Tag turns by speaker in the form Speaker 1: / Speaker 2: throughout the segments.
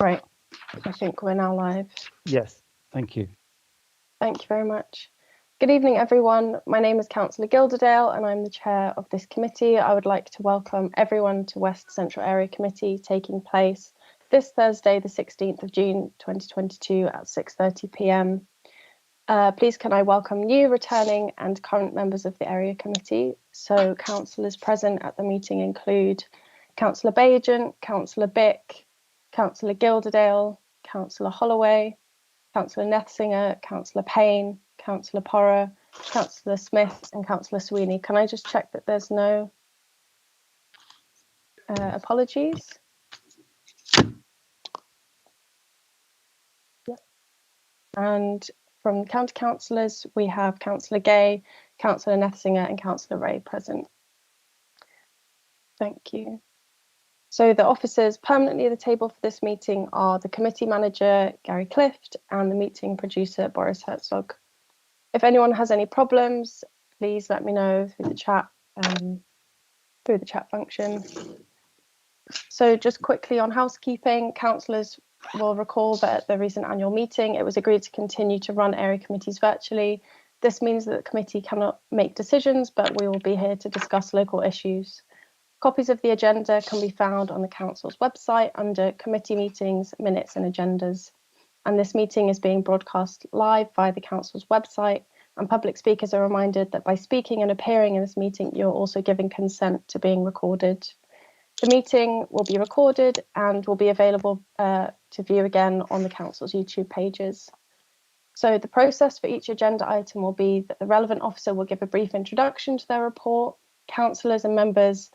Speaker 1: Right, I think we're now live.
Speaker 2: Yes, thank you.
Speaker 1: Thank you very much. Good evening, everyone. My name is Councillor Gilderdale and I'm the chair of this committee. I would like to welcome everyone to West Central Area Committee taking place this Thursday, the 16th of June 2022 at 6:30 p.m. Please can I welcome new, returning and current members of the area committee. So councillors present at the meeting include Councillor Bagent, Councillor Bick, Councillor Gilderdale, Councillor Holloway, Councillor Nethsinger, Councillor Payne, Councillor Porrer, Councillor Smith and Councillor Sweeney. Can I just check that there's no apologies? Yep. And from county councillors, we have Councillor Gay, Councillor Nethsinger and Councillor Ray present. Thank you. So the officers permanently at the table for this meeting are the committee manager, Gary Clift, and the meeting producer, Boris Herzog. If anyone has any problems, please let me know through the chat function. So just quickly on housekeeping, councillors will recall that at the recent annual meeting, it was agreed to continue to run area committees virtually. This means that the committee cannot make decisions, but we will be here to discuss local issues. Copies of the agenda can be found on the council's website under committee meetings, minutes and agendas. And this meeting is being broadcast live via the council's website, and public speakers are reminded that by speaking and appearing in this meeting, you're also giving consent to being recorded. The meeting will be recorded and will be available to view again on the council's YouTube pages. So the process for each agenda item will be that the relevant officer will give a brief introduction to their report. Councillors and members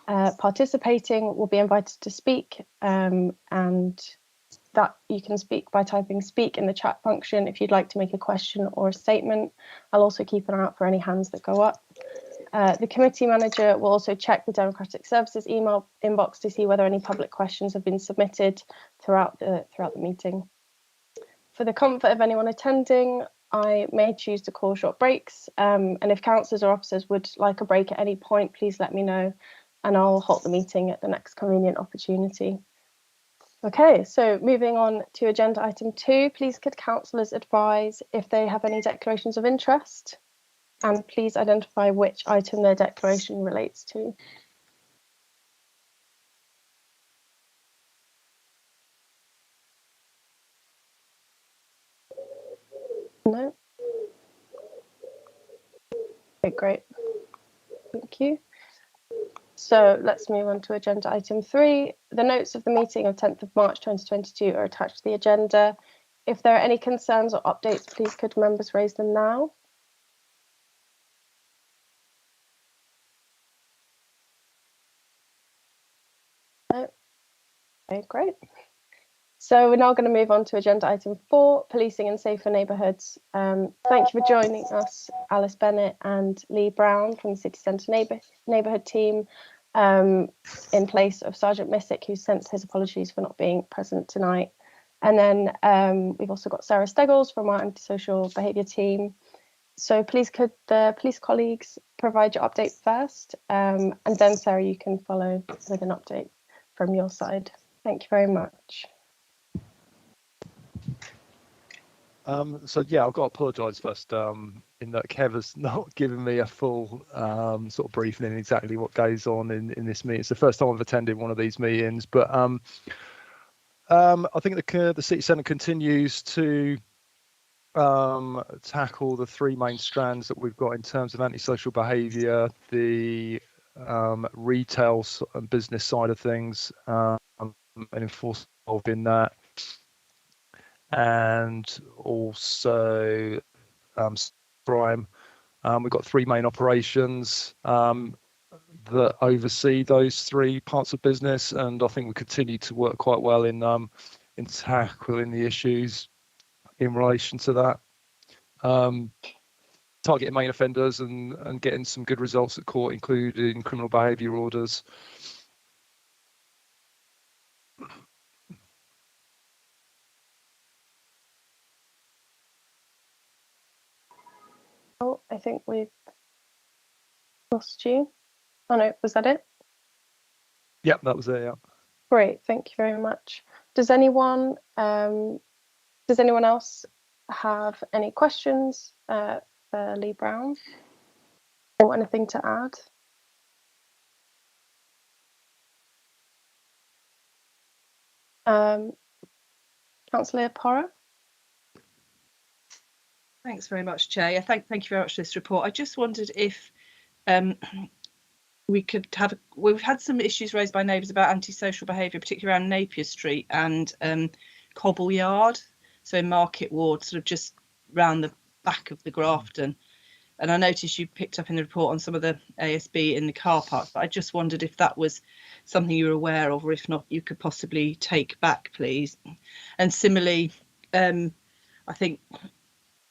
Speaker 1: participating will be invited to speak, and that you can speak by typing speak in the chat function if you'd like to make a question or a statement. I'll also keep an eye out for any hands that go up. The committee manager will also check the Democratic Services email inbox to see whether any public questions have been submitted throughout the meeting. For the comfort of anyone attending, I may choose to call short breaks, and if councillors or officers would like a break at any point, please let me know and I'll halt the meeting at the next convenient opportunity. Okay, so moving on to agenda item 2, please could councillors advise if they have any declarations of interest, and please identify which item their declaration relates to. No? Okay, great. Thank you. So let's move on to agenda item 3. The notes of the meeting of 10th of March 2022 are attached to the agenda. If there are any concerns or updates, please could members raise them now? No? Okay, great. So we're now going to move on to agenda item 4, policing and safer neighbourhoods. Thank you for joining us, Alice Bennett and Lee Brown from the City Centre neighbourhood team, in place of Sergeant Missick, who sends his apologies for not being present tonight. And then we've also got Sarah Steggles from our antisocial behaviour team. So please could the police colleagues provide your update first, and then Sarah, you can follow with an update from your side. Thank you very much.
Speaker 3: So yeah, I've got to apologise first in that Kev has not given me a full sort of briefing in exactly what goes on in this meeting. It's the first time I've attended one of these meetings, but I think the City Centre continues to tackle the 3 main strands that we've got in terms of antisocial behaviour, the retail and business side of things, and enforcement in that. And also crime. We've got 3 main operations that oversee those 3 parts of business, and I think we continue to work quite well in tackling the issues in relation to that. Targeting main offenders and getting some good results at court, including criminal behaviour orders.
Speaker 1: Oh, I think we've lost you. Oh no, was that it?
Speaker 3: Yep, that was it. Yeah.
Speaker 1: Great, thank you very much. Does anyone else have any questions for Lee Brown or anything to add? Councillor Porra?
Speaker 4: Thanks very much, Chair. Yeah, thank you very much for this report. I just wondered if we could have, we've had some issues raised by neighbours about antisocial behaviour, particularly around Napier Street and Cobble Yard, so in Market Ward, sort of just round the back of the Grafton. And I noticed you picked up in the report on some of the ASB in the car park, but I just wondered if that was something you were aware of, or if not, you could possibly take back, please. And similarly, I think,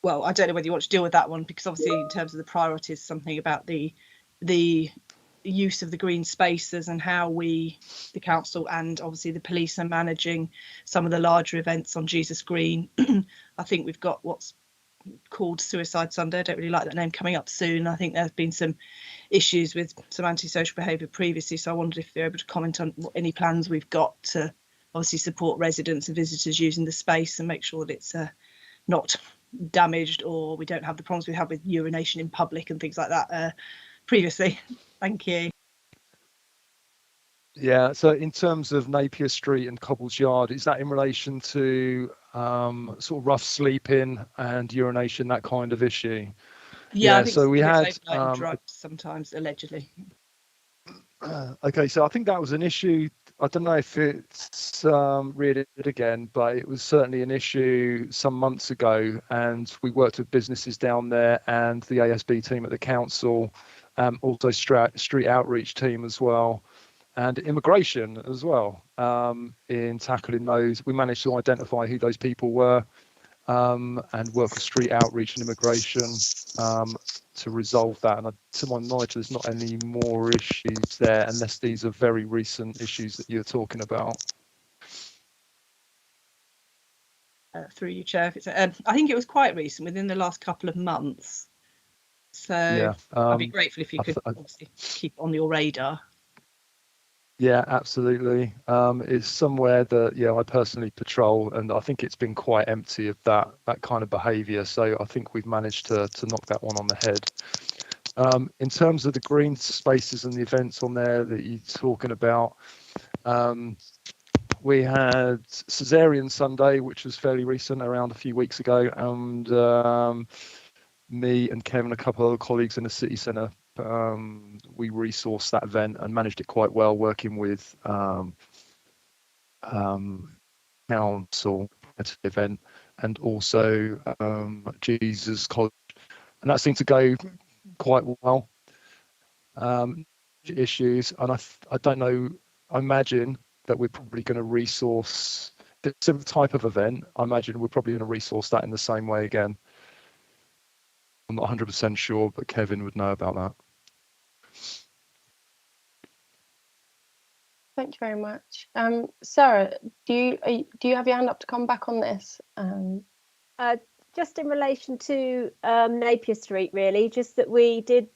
Speaker 4: well, I don't know whether you want to deal with that one, because obviously in terms of the priorities, something about the use of the green spaces and how we, the council and obviously the police, are managing some of the larger events on Jesus Green. I think we've got what's called Suicide Sunday. I don't really like that name, coming up soon. I think there's been some issues with some antisocial behaviour previously, so I wondered if you're able to comment on any plans we've got to obviously support residents and visitors using the space and make sure that it's not damaged, or we don't have the problems we have with urination in public and things like that previously. Thank you.
Speaker 3: Yeah, so in terms of Napier Street and Cobble's Yard, is that in relation to sort of rough sleeping and urination, that kind of issue?
Speaker 4: Yeah, I think
Speaker 3: so we had
Speaker 4: overnight and drugs sometimes, allegedly.
Speaker 3: Okay, so I think that was an issue. I don't know if it's reared it again, but it was certainly an issue some months ago, and we worked with businesses down there and the ASB team at the council, also street outreach team as well, and immigration as well, in tackling those. We managed to identify who those people were, and work with street outreach and immigration to resolve that. And to my knowledge, there's not any more issues there, unless these are very recent issues that you're talking about.
Speaker 4: Through you, Chair. If it's, I think it was quite recent, within the last couple of months. So
Speaker 3: yeah,
Speaker 4: I'd be grateful if you could obviously keep on your radar.
Speaker 3: Yeah, absolutely. It's somewhere that I personally patrol, and I think it's been quite empty of that kind of behaviour. So I think we've managed to knock that one on the head. In terms of the green spaces and the events on there that you're talking about, we had Caesarean Sunday, which was fairly recent, around a few weeks ago, and me and Kevin, a couple of other colleagues in the city centre, we resourced that event and managed it quite well, working with council event and also Jesus College, and that seemed to go quite well. Issues, and I don't know, I imagine that we're probably going to resource this type of event. I imagine we're probably going to resource that in the same way again. I'm not 100% sure, but Kevin would know about that.
Speaker 1: Thank you very much. Sarah, do you have your hand up to come back on this?
Speaker 5: Just in relation to Napier Street, really, just that we did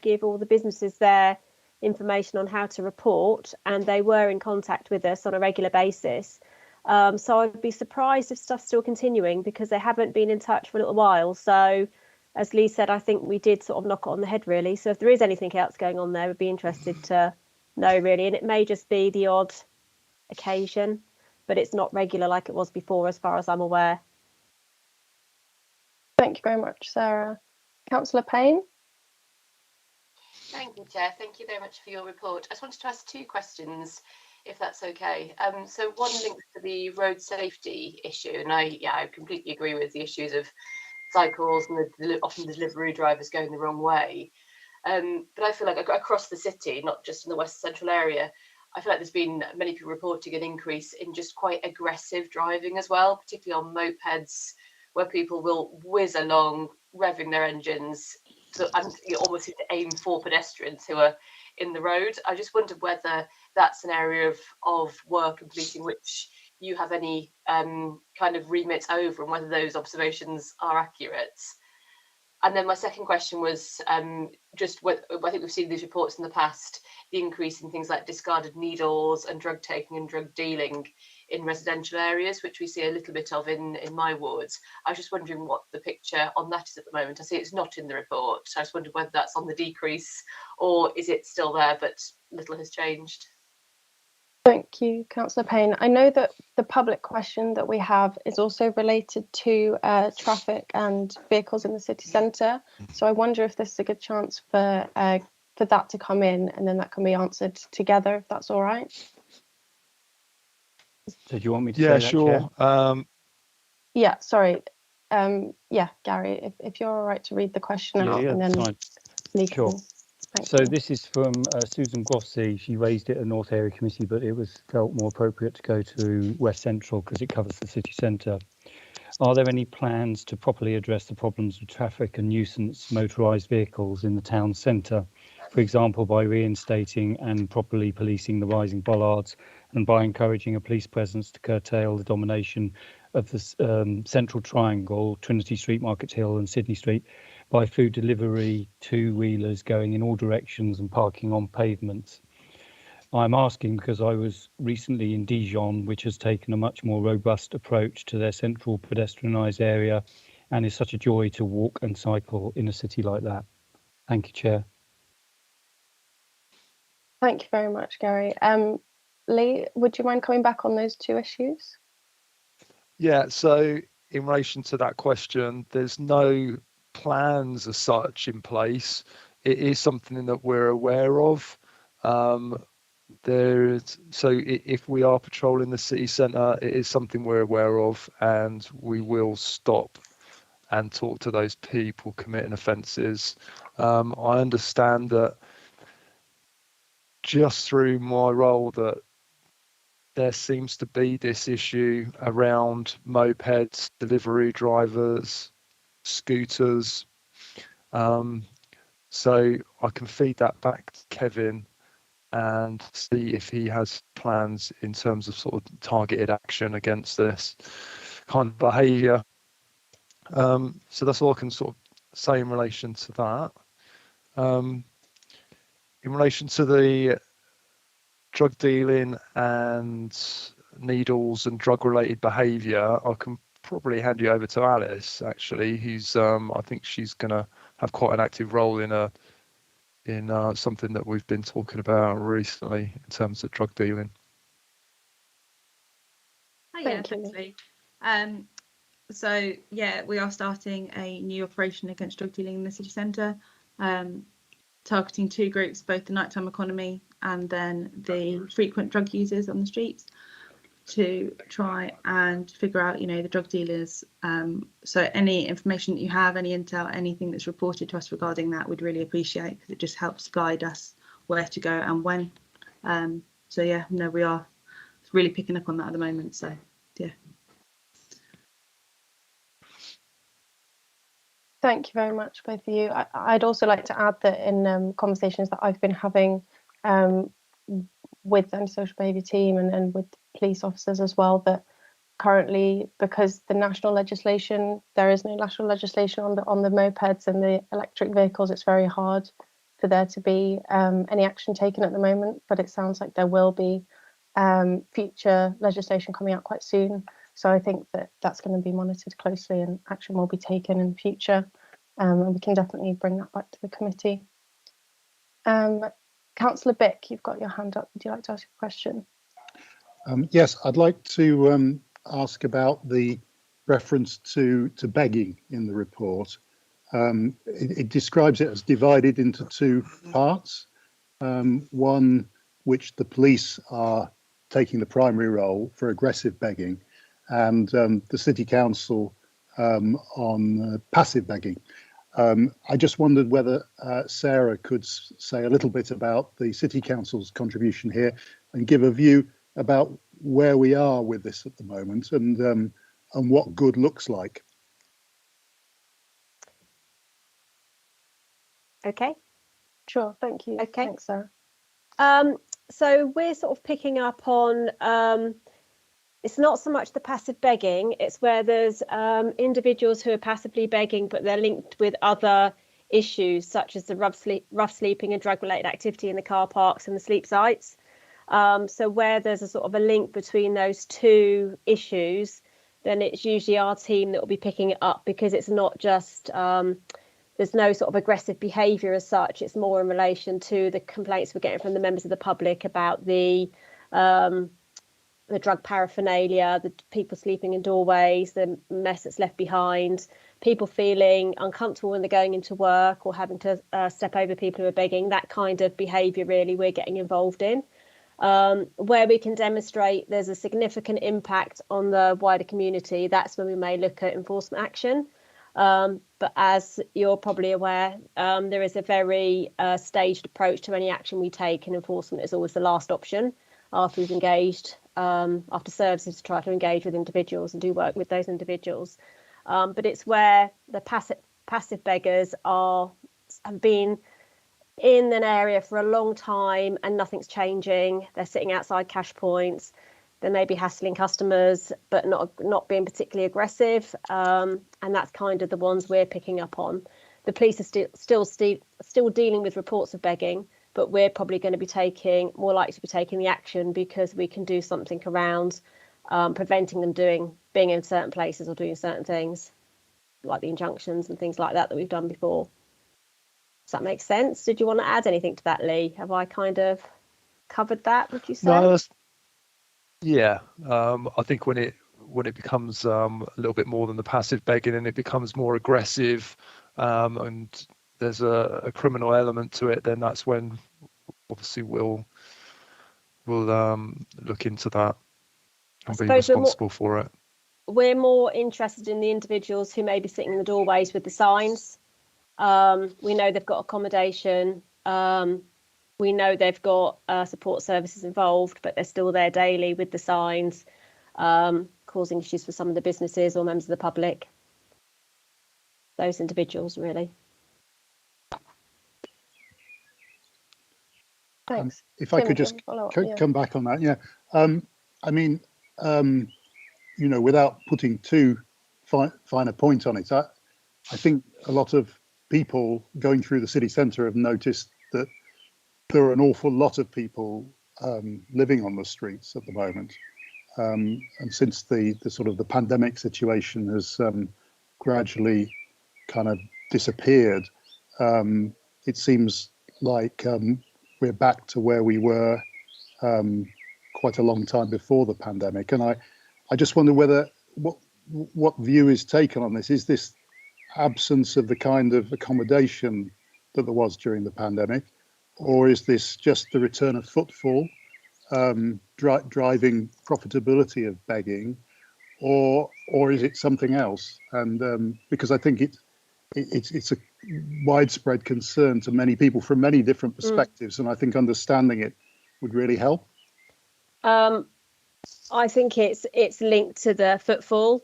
Speaker 5: give all the businesses there information on how to report, and they were in contact with us on a regular basis. So I'd be surprised if stuff's still continuing, because they haven't been in touch for a little while. So as Lee said, I think we did sort of knock it on the head, really. So if there is anything else going on there, we'd be interested to know, really. And it may just be the odd occasion, but it's not regular like it was before, as far as I'm aware.
Speaker 1: Thank you very much, Sarah. Councillor Payne?
Speaker 6: Thank you, Chair. Thank you very much for your report. I just wanted to ask two questions, if that's okay. So one links to the road safety issue, and I completely agree with the issues of cycles and often the delivery drivers going the wrong way. But I feel like across the city, not just in the West Central area, I feel like there's been many people reporting an increase in just quite aggressive driving as well, particularly on mopeds, where people will whiz along, revving their engines, and you almost seem to aim for pedestrians who are in the road. I just wondered whether that's an area of work and policing which you have any kind of remit over, and whether those observations are accurate. And then my second question was just what I think we've seen these reports in the past, the increase in things like discarded needles and drug taking and drug dealing in residential areas, which we see a little bit of in my wards. I was just wondering what the picture on that is at the moment. I see it's not in the report. I just wondered whether that's on the decrease or is it still there but little has changed.
Speaker 1: Thank you, Councillor Payne. I know that the public question that we have is also related to traffic and vehicles in the city centre. So I wonder if this is a good chance for that to come in, and then that can be answered together, if that's all right.
Speaker 2: So do you want me to
Speaker 3: Yeah,
Speaker 2: say that,
Speaker 3: sure.
Speaker 2: Chair?
Speaker 1: Yeah, sorry. Yeah, Gary, if you're all right to read the question out, and then
Speaker 2: fine.
Speaker 1: Lee
Speaker 2: Sure.
Speaker 1: can. Thank
Speaker 2: So
Speaker 1: you.
Speaker 2: this is from Susan Grossi. She raised it at North Area Committee, but it was felt more appropriate to go to West Central because it covers the city centre. Are there any plans to properly address the problems with traffic and nuisance motorised vehicles in the town centre? For example, by reinstating and properly policing the rising bollards and by encouraging a police presence to curtail the domination of the central triangle, Trinity Street, Market Hill and Sydney Street, by food delivery two-wheelers going in all directions and parking on pavements. I'm asking because I was recently in Dijon, which has taken a much more robust approach to their central pedestrianised area and is such a joy to walk and cycle in a city like that. Thank you, Chair.
Speaker 1: Thank you very much, Gary. Lee, would you mind coming back on those two issues?
Speaker 3: Yeah, so in relation to that question, there's no plans as such in place. It is something that we're aware of. If we are patrolling the city centre, it is something we're aware of, and we will stop and talk to those people committing offences. I understand that just through my role that there seems to be this issue around mopeds, delivery drivers, scooters. So I can feed that back to Kevin and see if he has plans in terms of sort of targeted action against this kind of behaviour. So that's all I can sort of say in relation to that. In relation to the drug dealing and needles and drug related behaviour, I can probably hand you over to Alice, actually, who's I think she's going to have quite an active role in something that we've been talking about recently in terms of drug dealing.
Speaker 7: Hiya, thanks, Lee. So yeah, we are starting a new operation against drug dealing in the city centre, targeting two groups, both the nighttime economy and then the frequent drug users on the streets, to try and figure out, the drug dealers. So any information that you have, any intel, anything that's reported to us regarding that, we'd really appreciate, because it just helps guide us where to go and when. So yeah, no, we are really picking up on that at the moment. So yeah.
Speaker 1: Thank you very much, both of you. I'd also like to add that in conversations that I've been having with the antisocial behaviour team and with police officers as well, that currently, because the national legislation, there is no national legislation on the mopeds and the electric vehicles, it's very hard for there to be any action taken at the moment. But it sounds like there will be future legislation coming out quite soon. So I think that that's going to be monitored closely and action will be taken in the future. And we can definitely bring that back to the committee. Councillor Bick, you've got your hand up. Would you like to ask a question?
Speaker 8: Yes, I'd like to ask about the reference to begging in the report. It describes it as divided into two parts. One which the police are taking the primary role for aggressive begging, and the City Council on passive begging. I just wondered whether Sarah could say a little bit about the City Council's contribution here and give a view about where we are with this at the moment and what good looks like.
Speaker 5: Okay.
Speaker 1: Sure, thank you.
Speaker 5: Okay.
Speaker 1: Thanks, Sarah.
Speaker 5: So we're sort of picking up on It's not so much the passive begging, it's where there's individuals who are passively begging, but they're linked with other issues such as the rough sleeping and drug related activity in the car parks and the sleep sites. So where there's a sort of a link between those two issues, then it's usually our team that will be picking it up, because it's not just there's no sort of aggressive behaviour as such. It's more in relation to the complaints we're getting from the members of the public about the drug paraphernalia, the people sleeping in doorways, the mess that's left behind, people feeling uncomfortable when they're going into work or having to step over people who are begging. That kind of behaviour really we're getting involved in. Where we can demonstrate there's a significant impact on the wider community, that's when we may look at enforcement action. But as you're probably aware, there is a very staged approach to any action we take, and enforcement is always the last option after we've engaged, after services to try to engage with individuals and do work with those individuals. But it's where the passive beggars have been in an area for a long time and nothing's changing. They're sitting outside cash points. They may be hassling customers, but not being particularly aggressive. And that's kind of the ones we're picking up on. The police are still dealing with reports of begging, but we're probably going to be more likely to be taking the action because we can do something around preventing them being in certain places or doing certain things, like the injunctions and things like that we've done before. Does that make sense? Did you want to add anything to that, Lee? Have I kind of covered that, would you say?
Speaker 3: No, yeah. I think when it becomes a little bit more than the passive begging and it becomes more aggressive, and there's a criminal element to it, then that's when obviously we'll look into that and be responsible for it.
Speaker 5: We're more interested in the individuals who may be sitting in the doorways with the signs. We know they've got accommodation. We know they've got support services involved, but they're still there daily with the signs, causing issues for some of the businesses or members of the public. Those individuals, really.
Speaker 1: Thanks.
Speaker 8: If I could just come back on that, yeah. I mean, without putting too fine a point on it, I think a lot of people going through the city centre have noticed that there are an awful lot of people living on the streets at the moment. And since the sort of the pandemic situation has gradually kind of disappeared, it seems like we're back to where we were quite a long time before the pandemic. And I just wonder what view is taken on this. Is this absence of the kind of accommodation that there was during the pandemic, or is this just the return of footfall driving profitability of begging, or is it something else? And because I think it's a widespread concern to many people from many different perspectives, and I think understanding it would really help.
Speaker 5: I think it's linked to the footfall.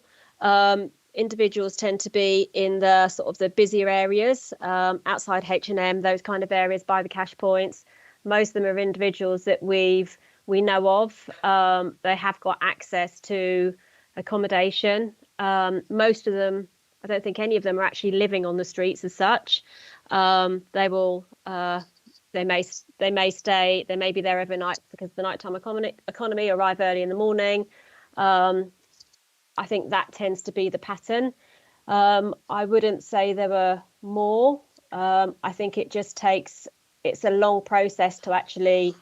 Speaker 5: Individuals tend to be in the sort of the busier areas, outside H&M, those kind of areas by the cash points. Most of them are individuals that we know of. They have got access to accommodation. Most of them, I don't think any of them are actually living on the streets as such. They may stay. They may be there overnight because the nighttime economy, arrive early in the morning. I think that tends to be the pattern. I wouldn't say there were more. I think it's a long process to actually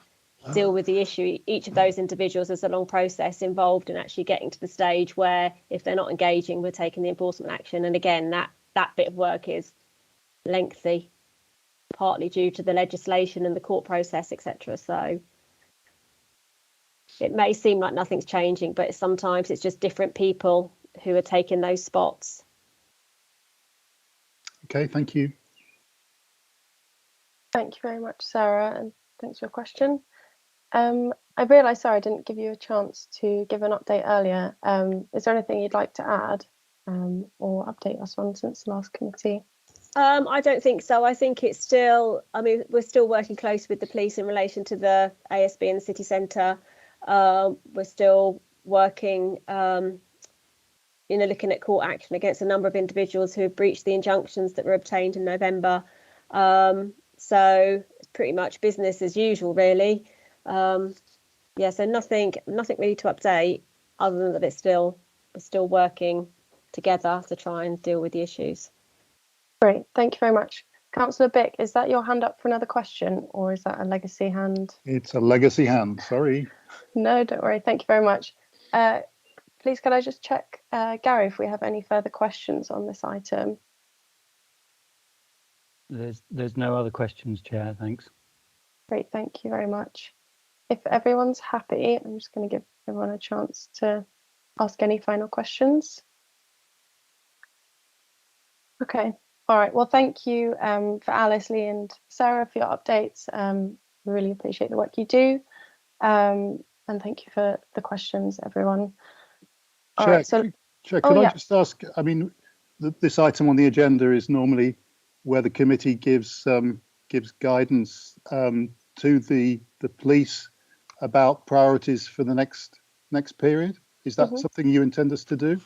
Speaker 5: deal with the issue. Each of those individuals is a long process involved in actually getting to the stage where if they're not engaging, we're taking the enforcement action. And again, that bit of work is lengthy, partly due to the legislation and the court process, etc. So it may seem like nothing's changing, but sometimes it's just different people who are taking those spots.
Speaker 8: Okay, thank you.
Speaker 1: Thank you very much, Sarah, and thanks for your question. I realised, sorry, I didn't give you a chance to give an update earlier. Is there anything you'd like to add or update us on since the last committee?
Speaker 5: I don't think so. I think it's still, we're still working close with the police in relation to the ASB in the city centre. We're still working, looking at court action against a number of individuals who have breached the injunctions that were obtained in November. So it's pretty much business as usual, really. Yeah, so nothing really to update, other than that we're still working together to try and deal with the issues.
Speaker 1: Great, thank you very much. Councillor Bick, is that your hand up for another question, or is that a legacy hand?
Speaker 8: It's a legacy hand, sorry.
Speaker 1: No, don't worry, thank you very much. Please, could I just check, Gary, if we have any further questions on this item?
Speaker 2: There's no other questions, Chair, thanks.
Speaker 1: Great, thank you very much. If everyone's happy, I'm just going to give everyone a chance to ask any final questions. Okay, all right, well, thank you for Alice, Lee and Sarah for your updates. We really appreciate the work you do. And thank you for the questions, everyone. All right, so
Speaker 8: Chair, could I just ask, I mean, this item on the agenda is normally where the committee gives guidance to the police about priorities for the next period. Is that something you intend us to do?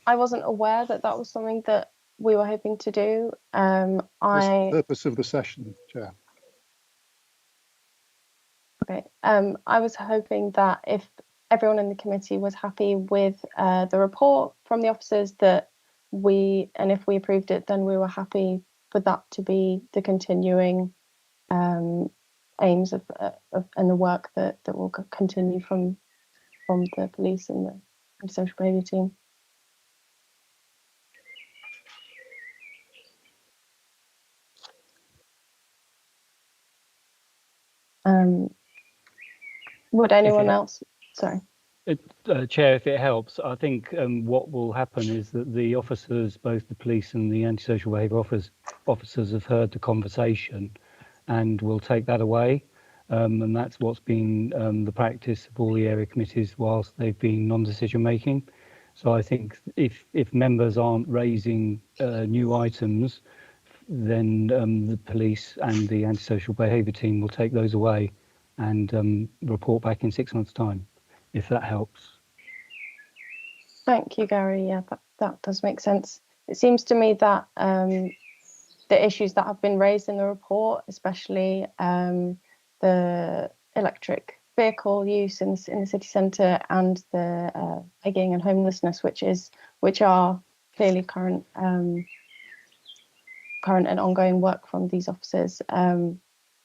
Speaker 1: I wasn't aware that that was something that we were hoping to do.
Speaker 8: That's the purpose of the session, Chair.
Speaker 1: Okay, I was hoping that if everyone in the committee was happy with the report from the officers, that if we approved it, then we were happy for that to be the continuing aims of and the work that will continue from the police and the antisocial behaviour team. Would anyone else? Sorry.
Speaker 2: Chair, if it helps, I think what will happen is that the officers, both the police and the antisocial behaviour officers, have heard the conversation and will take that away. And that's what's been the practice of all the area committees whilst they've been non-decision making. So I think if members aren't raising new items, then the police and the antisocial behaviour team will take those away and report back in 6 months' time, if that helps.
Speaker 1: Thank you, Gary. Yeah, that does make sense. It seems to me that the issues that have been raised in the report, especially the electric vehicle use in the city centre and the begging and homelessness, which are clearly current and ongoing work from these officers.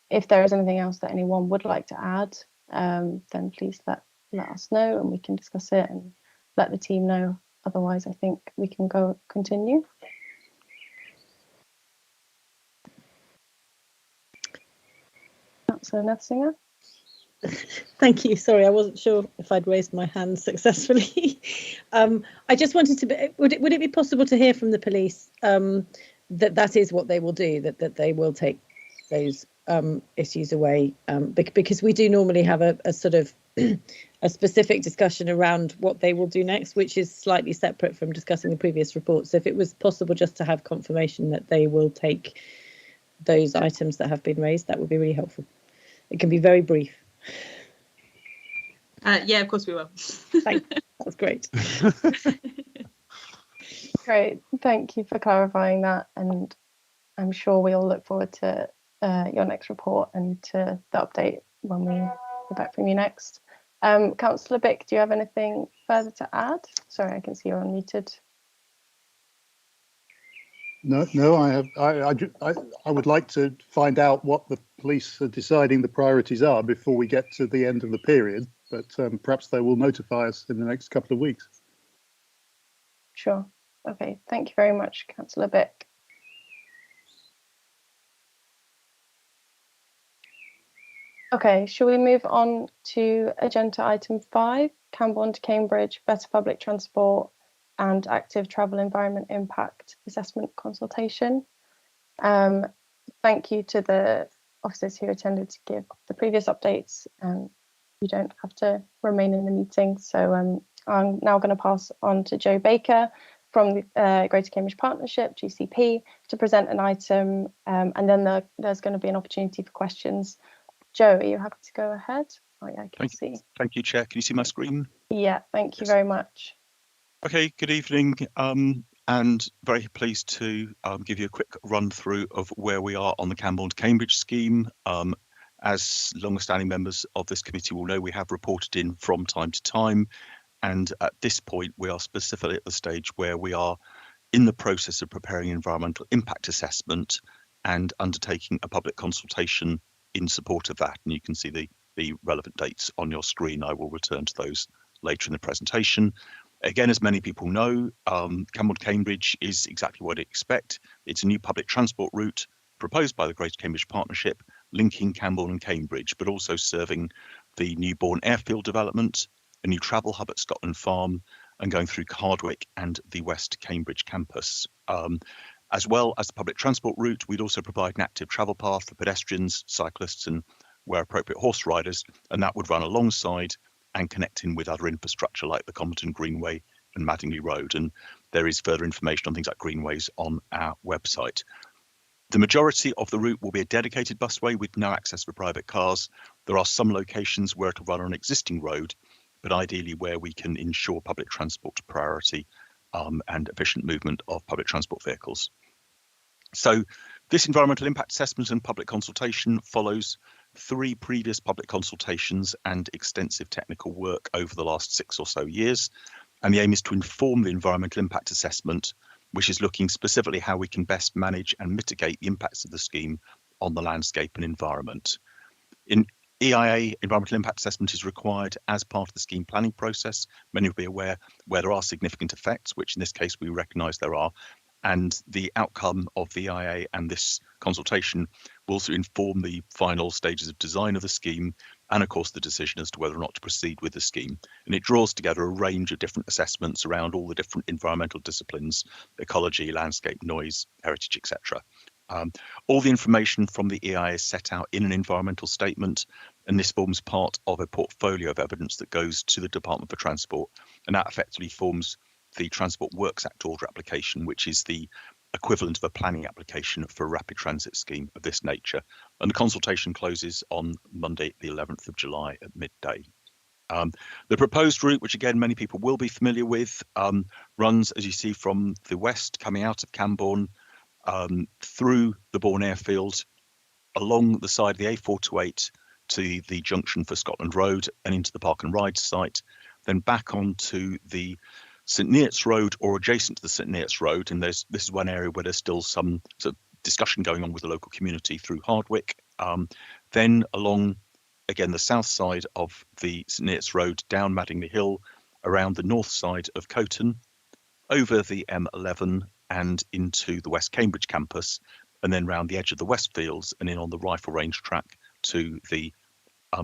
Speaker 1: If there is anything else that anyone would like to add, then please let us know and we can discuss it and let the team know. Otherwise, I think we can continue. Councillor Nethsinger.
Speaker 9: Thank you. Sorry, I wasn't sure if I'd raised my hand successfully. I just wanted to. Would it be possible to hear from the police that is what they will do? That they will take those issues away, because we do normally have a sort of a specific discussion around what they will do next, which is slightly separate from discussing the previous report. So if it was possible just to have confirmation that they will take those items that have been raised, that would be really helpful. It can be very brief.
Speaker 7: Yeah, of course we will.
Speaker 9: Thank you. That's great.
Speaker 1: Great, thank you for clarifying that, and I'm sure we all look forward to your next report and to the update when we hear back from you next. Councillor Bick, do you have anything further to add? Sorry, I can see you're unmuted.
Speaker 8: No, I have. I would like to find out what the police are deciding the priorities are before we get to the end of the period, but perhaps they will notify us in the next couple of weeks.
Speaker 1: Sure. Okay, thank you very much, Councillor Bick. Okay, shall we move on to agenda item 5, Kanban to Cambridge, better public transport and active travel environment impact assessment consultation. Thank you to the officers who attended to give the previous updates. You don't have to remain in the meeting. So I'm now going to pass on to Joe Baker from the Greater Cambridge Partnership, GCP, to present an item, and then there's going to be an opportunity for questions. Joe, are you happy to go ahead? Oh yeah, I can see.
Speaker 10: Thank you, Chair. Can you see my screen?
Speaker 1: Yeah, thank you very much.
Speaker 10: Okay, good evening, and very pleased to give you a quick run through of where we are on the Kanban to Cambridge scheme. As long-standing members of this committee will know, we have reported in from time to time, and at this point we are specifically at the stage where we are in the process of preparing an environmental impact assessment and undertaking a public consultation in support of that. And you can see the relevant dates on your screen. I will return to those later in the presentation. Again, as many people know, Kanban to Cambridge is exactly what you'd expect. It's a new public transport route proposed by the Greater Cambridge Partnership, linking Kanban and Cambridge, but also serving the Newborn airfield development, a new travel hub at Scotland Farm, and going through Hardwick and the West Cambridge campus. As well as the public transport route, we'd also provide an active travel path for pedestrians, cyclists, and where appropriate horse riders, and that would run alongside and connecting with other infrastructure like the Compton Greenway and Madingley Road. And there is further information on things like greenways on our website. The majority of the route will be a dedicated busway with no access for private cars. There are some locations where it'll run on an existing road, but ideally where we can ensure public transport priority and efficient movement of public transport vehicles. So this environmental impact assessment and public consultation follows 3 previous public consultations and extensive technical work over the last 6 or so years. And the aim is to inform the environmental impact assessment, which is looking specifically how we can best manage and mitigate the impacts of the scheme on the landscape and environment. In EIA, environmental impact assessment is required as part of the scheme planning process. Many will be aware where there are significant effects, which in this case we recognise there are, and the outcome of the EIA and this consultation will also inform the final stages of design of the scheme and of course the decision as to whether or not to proceed with the scheme. And it draws together a range of different assessments around all the different environmental disciplines: ecology, landscape, noise, heritage, etc. All the information from the EIA is set out in an environmental statement, and this forms part of a portfolio of evidence that goes to the Department for Transport, and that effectively forms the Transport Works Act order application, which is the equivalent of a planning application for a rapid transit scheme of this nature. And the consultation closes on Monday, the 11th of July at midday. The proposed route, which again many people will be familiar with, runs, as you see, from the west coming out of Kanban through the Bourne airfield, along the side of the A428 to the junction for Scotland Road and into the Park and Ride site, then back onto the St Neots Road or adjacent to the St Neots Road, and this is one area where there's still some sort of discussion going on with the local community through Hardwick. Then along again the south side of the St Neots Road, down Madingley Hill, around the north side of Coton, over the M11 and into the West Cambridge campus, and then round the edge of the Westfields and in on the rifle range track to the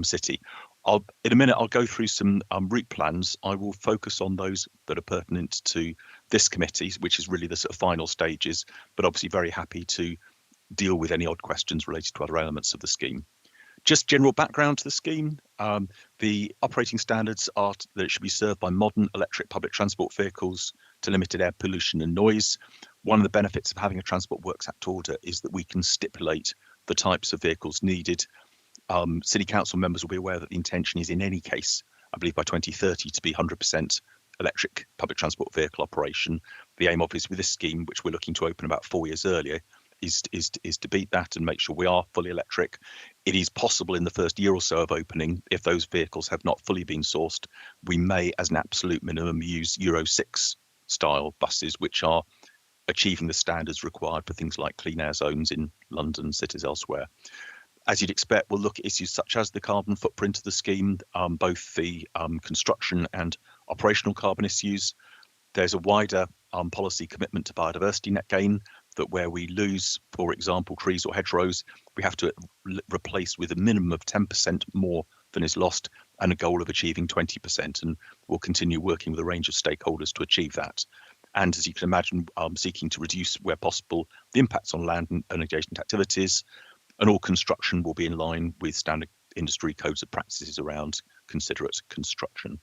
Speaker 10: city. In a minute, I'll go through some route plans. I will focus on those that are pertinent to this committee, which is really the sort of final stages, but obviously very happy to deal with any odd questions related to other elements of the scheme. Just general background to the scheme. The operating standards are that it should be served by modern electric public transport vehicles to limited air pollution and noise. One of the benefits of having a Transport Works Act order is that we can stipulate the types of vehicles needed. City Council members will be aware that the intention is in any case, I believe by 2030, to be 100% electric public transport vehicle operation. The aim obviously with this scheme, which we're looking to open about 4 years earlier, is to beat that and make sure we are fully electric. It is possible in the first year or so of opening, if those vehicles have not fully been sourced, we may as an absolute minimum use Euro 6 style buses, which are achieving the standards required for things like clean air zones in London and cities elsewhere. As you'd expect, we'll look at issues such as the carbon footprint of the scheme, both the construction and operational carbon issues. There's a wider policy commitment to biodiversity net gain, that where we lose, for example, trees or hedgerows, we have to replace with a minimum of 10% more than is lost, and a goal of achieving 20%. And we'll continue working with a range of stakeholders to achieve that. And as you can imagine, seeking to reduce, where possible, the impacts on land and adjacent activities. And all construction will be in line with standard industry codes of practices around considerate construction.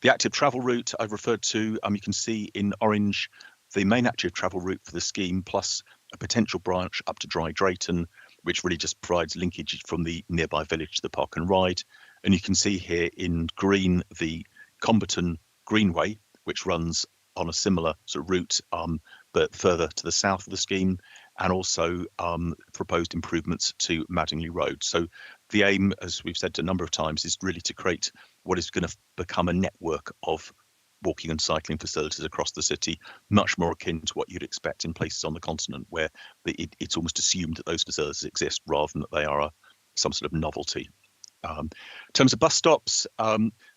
Speaker 10: The active travel route I've referred to, you can see in orange the main active travel route for the scheme, plus a potential branch up to Dry Drayton, which really just provides linkage from the nearby village to the park and ride. And you can see here in green the Comberton Greenway, which runs on a similar sort of route, but further to the south of the scheme, and also proposed improvements to Madingley Road. So the aim, as we've said a number of times, is really to create what is going to become a network of walking and cycling facilities across the city, much more akin to what you'd expect in places on the continent, where it's almost assumed that those facilities exist rather than that they are some sort of novelty. In terms of bus stops,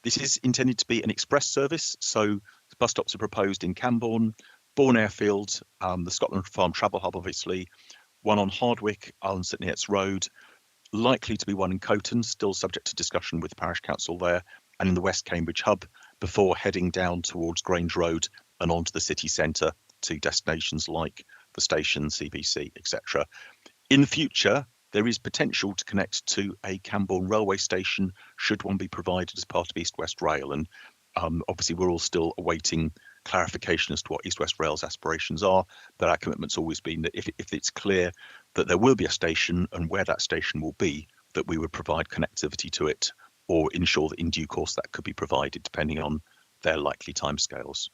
Speaker 10: this is intended to be an express service. So bus stops are proposed in Camborne, Bourne Airfield, the Scotland Farm Travel Hub, obviously, one on Hardwick on St Neots Road, likely to be one in Coton, still subject to discussion with the parish council there, and in the West Cambridge Hub, before heading down towards Grange Road and onto the city centre to destinations like the station, CBC, etc. In the future, there is potential to connect to a Camborne railway station should one be provided as part of East West Rail. And obviously, we're all still awaiting clarification as to what East West Rail's aspirations are, but our commitment's always been that if it's clear that there will be a station and where that station will be, that we would provide connectivity to it or ensure that in due course that could be provided depending on their likely timescales.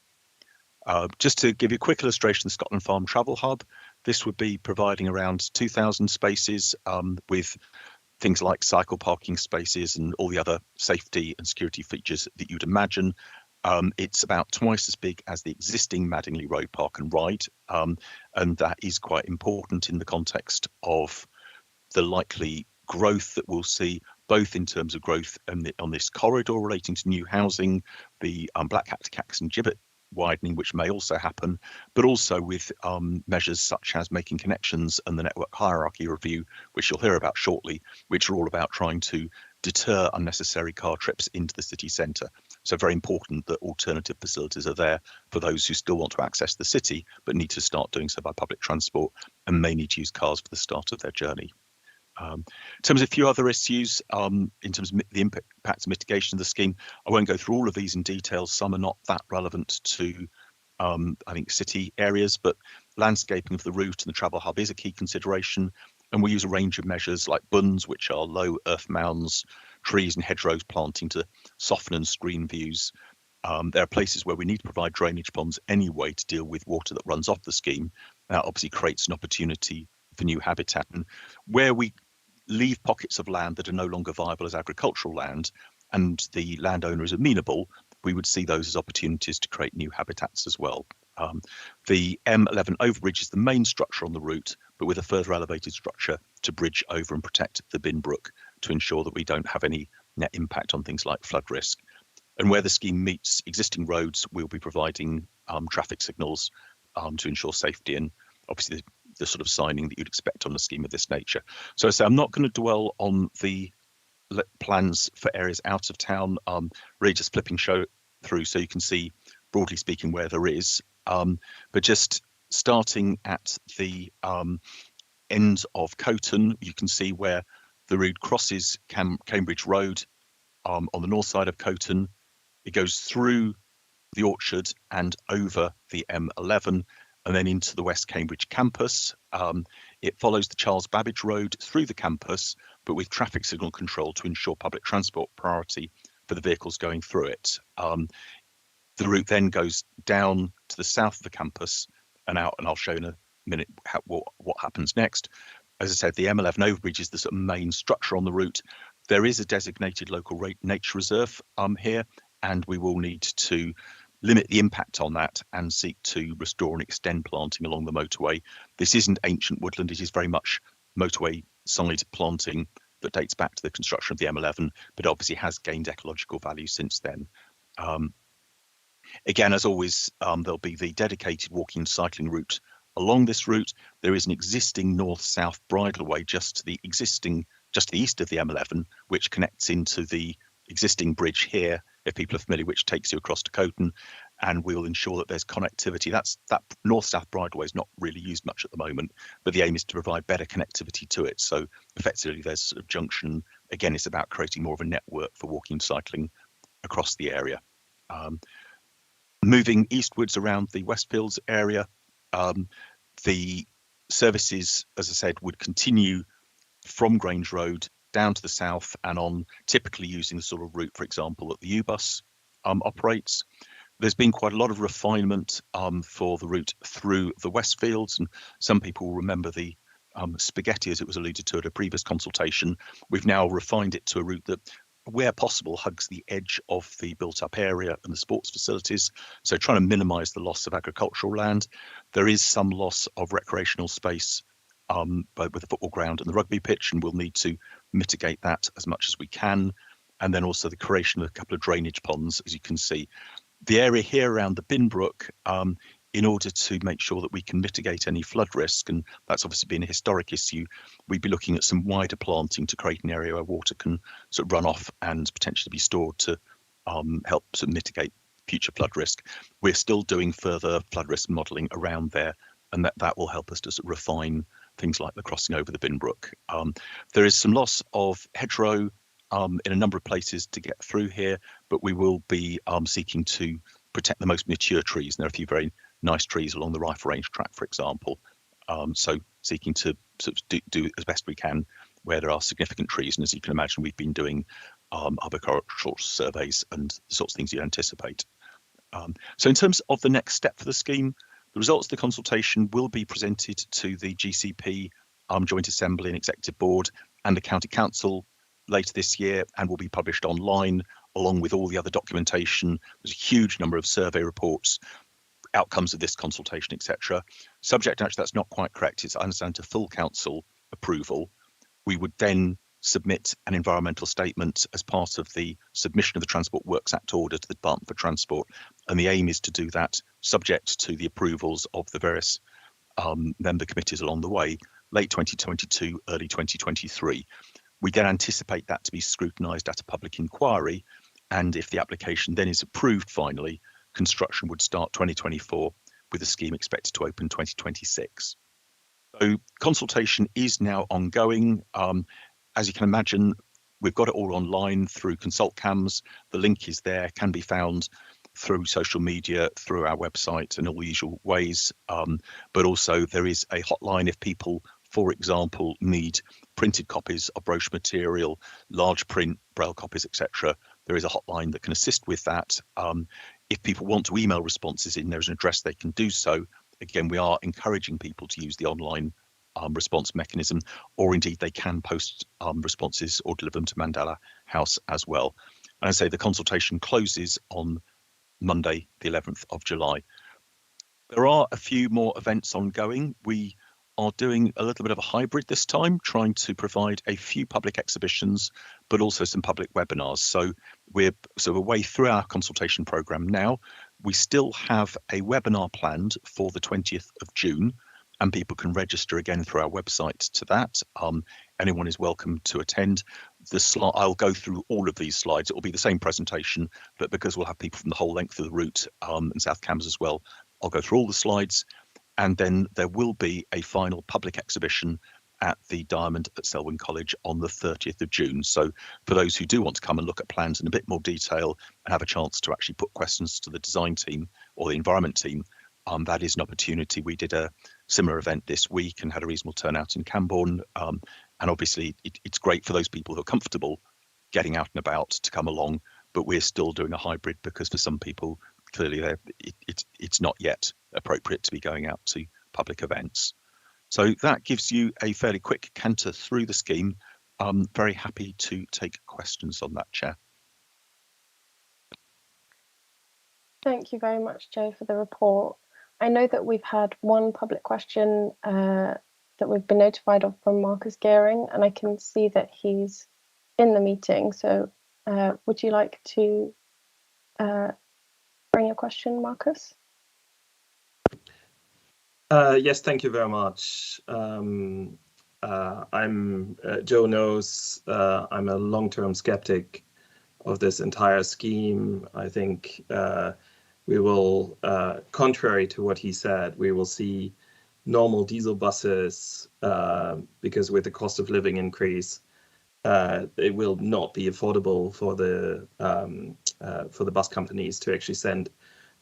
Speaker 10: Just to give you a quick illustration, the Scotland Farm Travel Hub, this would be providing around 2,000 spaces with things like cycle parking spaces and all the other safety and security features that you'd imagine. It's about twice as big as the existing Madingley Road Park and Ride, and that is quite important in the context of the likely growth that we'll see, both in terms of growth on this corridor relating to new housing, the Black Hat to Caxton Gibbet widening, which may also happen, but also with measures such as making connections and the network hierarchy review, which you'll hear about shortly, which are all about trying to deter unnecessary car trips into the city centre. So very important that alternative facilities are there for those who still want to access the city, but need to start doing so by public transport and may need to use cars for the start of their journey. In terms of a few other issues, in terms of the impact and mitigation of the scheme, I won't go through all of these in detail. Some are not that relevant to, I think, city areas, but landscaping of the route and the travel hub is a key consideration. And we use a range of measures like bunds, which are low earth mounds, trees and hedgerows planting to soften and screen views. There are places where we need to provide drainage ponds anyway to deal with water that runs off the scheme. That obviously creates an opportunity for new habitat. And where we leave pockets of land that are no longer viable as agricultural land and the landowner is amenable, we would see those as opportunities to create new habitats as well. The M11 Overbridge is the main structure on the route, but with a further elevated structure to bridge over and protect the Binbrook to ensure that we don't have any net impact on things like flood risk. And where the scheme meets existing roads, we'll be providing traffic signals to ensure safety and obviously the sort of signing that you'd expect on a scheme of this nature. So I say I'm not going to dwell on the plans for areas out of town, really just flipping through so you can see, broadly speaking, where there is. But just starting at the end of Coton, you can see where the road crosses Cambridge Road on the north side of Coton. It goes through the orchard and over the M11 and then into the West Cambridge campus. It follows the Charles Babbage Road through the campus, but with traffic signal control to ensure public transport priority for the vehicles going through it. The route then goes down to the south of the campus and out, and I'll show in a minute what happens next. As I said, the M11 Overbridge is the sort of main structure on the route. There is a designated local nature reserve here, and we will need to limit the impact on that and seek to restore and extend planting along the motorway. This isn't ancient woodland, it is very much motorway side planting that dates back to the construction of the M11, but obviously has gained ecological value since then. Again, as always, there'll be the dedicated walking and cycling route along this route. There is an existing north-south bridleway just to the east of the M11, which connects into the existing bridge here, if people are familiar, which takes you across to Coton, and we'll ensure that there's connectivity. That north-south bridleway is not really used much at the moment, but the aim is to provide better connectivity to it. So effectively, there's sort of junction. Again, it's about creating more of a network for walking and cycling across the area. Moving eastwards around the Westfields area, the services, as I said, would continue from Grange Road down to the south and on, typically using the sort of route, for example, that the U-Bus operates. There's been quite a lot of refinement for the route through the Westfields, and some people will remember the spaghetti, as it was alluded to at a previous consultation. We've now refined it to a route that, where possible, hugs the edge of the built-up area and the sports facilities, so trying to minimise the loss of agricultural land. There is some loss of recreational space with the football ground and the rugby pitch, and we'll need to mitigate that as much as we can. And then also the creation of a couple of drainage ponds, as you can see. The area here around the Binbrook, in order to make sure that we can mitigate any flood risk, and that's obviously been a historic issue, we'd be looking at some wider planting to create an area where water can sort of run off and potentially be stored to help to mitigate future flood risk. We're still doing further flood risk modelling around there, and that will help us to sort of refine things like the crossing over the Binbrook. There is some loss of hedgerow in a number of places to get through here, but we will be seeking to protect the most mature trees. And there are a few very nice trees along the rifle range track, for example. So seeking to sort of do as best we can where there are significant trees. And as you can imagine, we've been doing arboricultural surveys and the sorts of things you'd anticipate. So in terms of the next step for the scheme, the results of the consultation will be presented to the GCP, Joint Assembly and Executive Board and the County Council later this year, and will be published online along with all the other documentation. There's a huge number of survey reports, outcomes of this consultation, etc. Subject, actually, that's not quite correct. It's, I understand, to full council approval. We would then submit an environmental statement as part of the submission of the Transport Works Act order to the Department for Transport, and the aim is to do that subject to the approvals of the various member committees along the way, late 2022, early 2023. We then anticipate that to be scrutinised at a public inquiry, and if the application then is approved finally, construction would start 2024, with the scheme expected to open 2026. So consultation is now ongoing. As you can imagine, we've got it all online through ConsultCams. The link is there, can be found through social media, through our website and all the usual ways. But also there is a hotline if people, for example, need printed copies of brochure material, large print, braille copies, etc. There is a hotline that can assist with that. If people want to email responses in, there's an address they can do so. Again, we are encouraging people to use the online response mechanism, or indeed they can post responses or deliver them to Mandela House as well. And I say the consultation closes on Monday, the 11th of July. There are a few more events ongoing. We are doing a little bit of a hybrid this time, trying to provide a few public exhibitions, but also some public webinars. So we're way through our consultation programme now. We still have a webinar planned for the 20th of June, and people can register again through our website to that. Anyone is welcome to attend. I'll go through all of these slides. It will be the same presentation, but because we'll have people from the whole length of the route and South Cambs as well, I'll go through all the slides. And then there will be a final public exhibition at the Diamond at Selwyn College on the 30th of June. So for those who do want to come and look at plans in a bit more detail and have a chance to actually put questions to the design team or the environment team, that is an opportunity. We did a similar event this week and had a reasonable turnout in Camborne. And obviously it's great for those people who are comfortable getting out and about to come along, but we're still doing a hybrid because for some people, clearly it's not yet appropriate to be going out to public events. So that gives you a fairly quick canter through the scheme. I'm very happy to take questions on that, Chair.
Speaker 1: Thank you very much, Joe, for the report. I know that we've had one public question that we've been notified of from Marcus Gearing, and I can see that he's in the meeting. So would you like to bring your question, Marcus?
Speaker 11: Yes, thank you very much. Joe knows I'm a long-term skeptic of this entire scheme. I think we will, contrary to what he said, we will see normal diesel buses because with the cost of living increase, it will not be affordable for the bus companies to actually send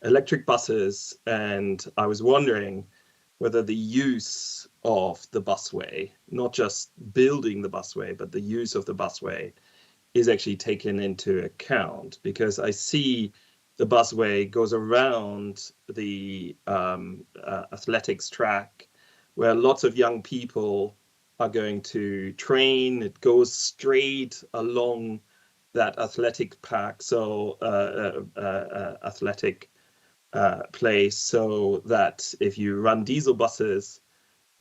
Speaker 11: electric buses. And I was wondering whether the use of the busway, not just building the busway, but the use of the busway is actually taken into account, because I see the busway goes around the athletics track where lots of young people are going to train. It goes straight along that athletic pack, so athletic place, so that if you run diesel buses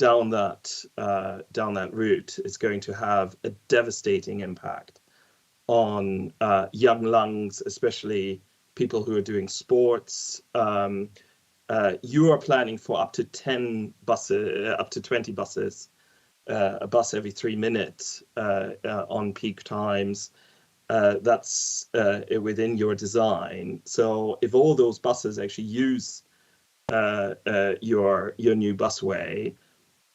Speaker 11: down that route, it's going to have a devastating impact on young lungs, especially people who are doing sports. You are planning for up to 10 buses, up to 20 buses, a bus every 3 minutes on peak times. That's within your design. So if all those buses actually use your new busway,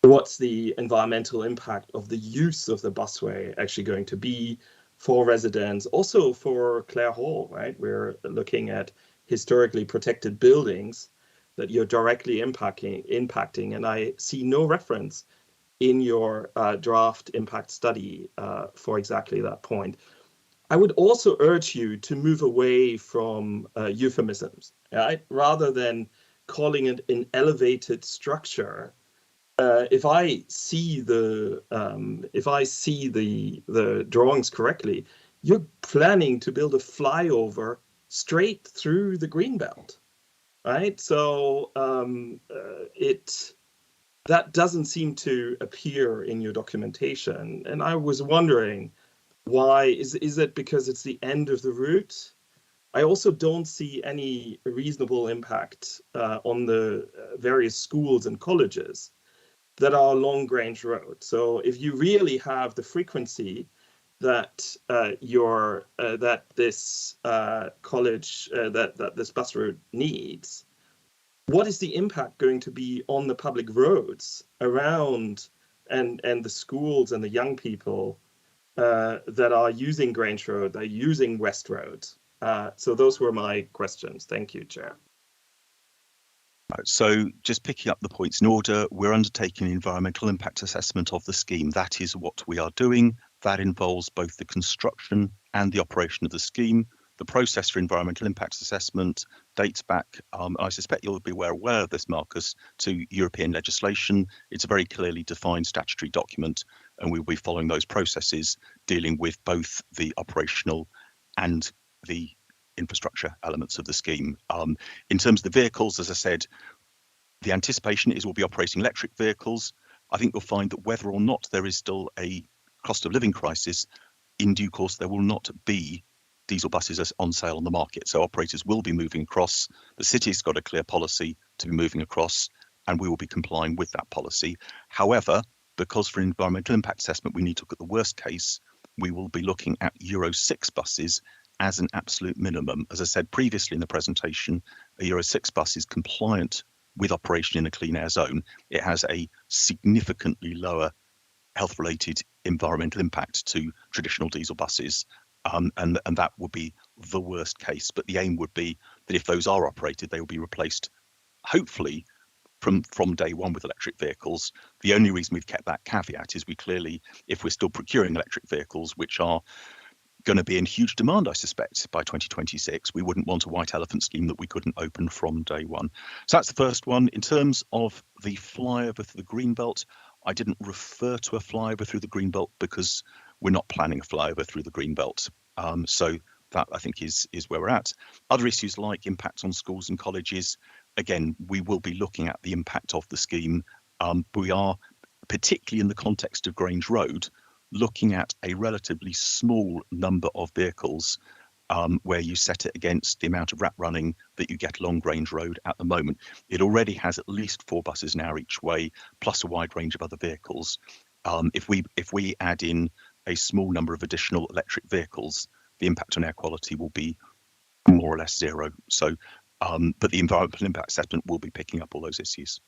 Speaker 11: what's the environmental impact of the use of the busway actually going to be for residents, also for Clare Hall, right? We're looking at historically protected buildings that you're directly impacting, and I see no reference in your draft impact study for exactly that point. I would also urge you to move away from euphemisms, right? Rather than calling it an elevated structure. If I see the drawings correctly, you're planning to build a flyover straight through the greenbelt, right? So that doesn't seem to appear in your documentation, and I was wondering why. Is it because it's the end of the route? I also don't see any reasonable impact on the various schools and colleges that are along Grange Road. So if you really have the frequency that that this college that this bus route needs, what is the impact going to be on the public roads around and the schools and the young people that are using Grange Road, they're using West Road? So those were my questions. Thank you, Chair.
Speaker 10: So just picking up the points in order, we're undertaking an environmental impact assessment of the scheme. That is what we are doing. That involves both the construction and the operation of the scheme. The process for environmental impact assessment dates back, I suspect you'll be aware of this, Marcus, to European legislation. It's a very clearly defined statutory document, and we'll be following those processes, dealing with both the operational and the infrastructure elements of the scheme. In terms of the vehicles, as I said, the anticipation is we'll be operating electric vehicles. I think you'll find that whether or not there is still a cost of living crisis, in due course there will not be diesel buses on sale on the market. So operators will be moving across. The city's got a clear policy to be moving across, and we will be complying with that policy. However, because for environmental impact assessment we need to look at the worst case, we will be looking at Euro 6 buses as an absolute minimum. As I said previously in the presentation, a Euro 6 bus is compliant with operation in a clean air zone. It has a significantly lower health-related environmental impact to traditional diesel buses, and that would be the worst case. But the aim would be that if those are operated, they will be replaced, hopefully, from day one with electric vehicles. The only reason we've kept that caveat is we clearly, if we're still procuring electric vehicles, which are going to be in huge demand, I suspect, by 2026. We wouldn't want a white elephant scheme that we couldn't open from day one. So that's the first one. In terms of the flyover through the Greenbelt, I didn't refer to a flyover through the Greenbelt because we're not planning a flyover through the Greenbelt. So that, I think, is where we're at. Other issues like impact on schools and colleges, again, we will be looking at the impact of the scheme. We are, particularly in the context of Grange Road, looking at a relatively small number of vehicles where you set it against the amount of wrap running that you get along Grange Road at the moment. It already has at least 4 buses an hour each way, plus a wide range of other vehicles. If we add in a small number of additional electric vehicles, the impact on air quality will be more or less zero. So, but the environmental impact assessment will be picking up all those issues.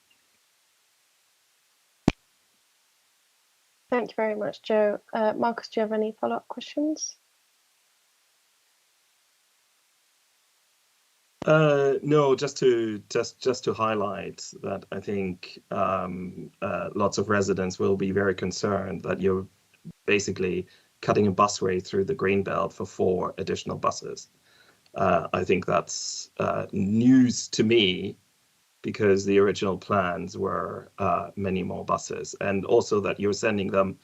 Speaker 1: Thank you very much, Joe. Marcus, do you have any follow-up questions?
Speaker 11: No, just to highlight that I think lots of residents will be very concerned that you're basically cutting a busway through the Greenbelt for 4 additional buses. I think that's news to me, because the original plans were many more buses, and also that you're sending them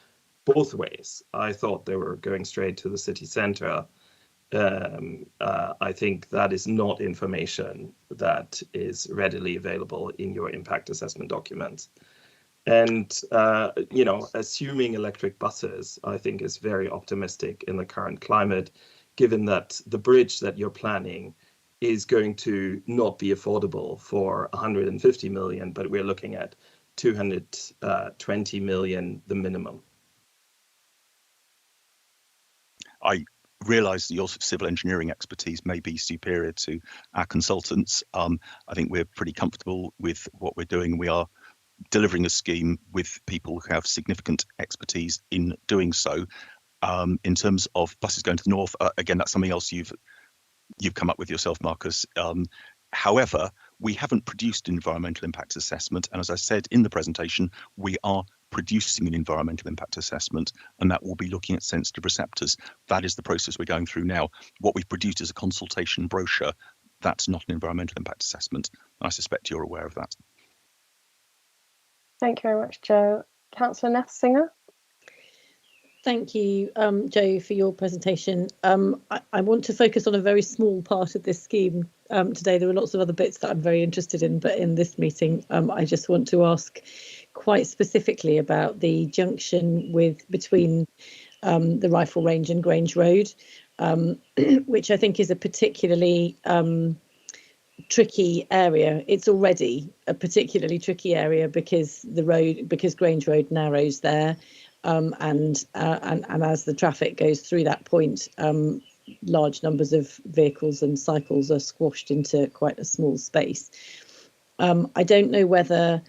Speaker 11: both ways. I thought they were going straight to the city centre. I think that is not information that is readily available in your impact assessment documents. And, you know, assuming electric buses, I think is very optimistic in the current climate, given that the bridge that you're planning is going to not be affordable for 150 million, but we're looking at 220 million, the minimum.
Speaker 10: I realise that your civil engineering expertise may be superior to our consultants. I think we're pretty comfortable with what we're doing. We are delivering a scheme with people who have significant expertise in doing so. In terms of buses going to the north, again, that's something else you've come up with yourself, Marcus. However, we haven't produced an environmental impact assessment, and as I said in the presentation, we are producing an environmental impact assessment, and that will be looking at sensitive receptors. That is the process we're going through now. What we've produced is a consultation brochure. That's not an environmental impact assessment. I suspect you're aware of that.
Speaker 1: Thank you very much, Joe. Councillor Nethsinger.
Speaker 9: Thank you, Joe, for your presentation. I want to focus on a very small part of this scheme today. There are lots of other bits that I'm very interested in, but in this meeting, I just want to ask quite specifically about the junction between the Rifle Range and Grange Road, which I think is a particularly tricky area. It's already a particularly tricky area because Grange Road narrows there. And as the traffic goes through that point, large numbers of vehicles and cycles are squashed into quite a small space. I don't know whether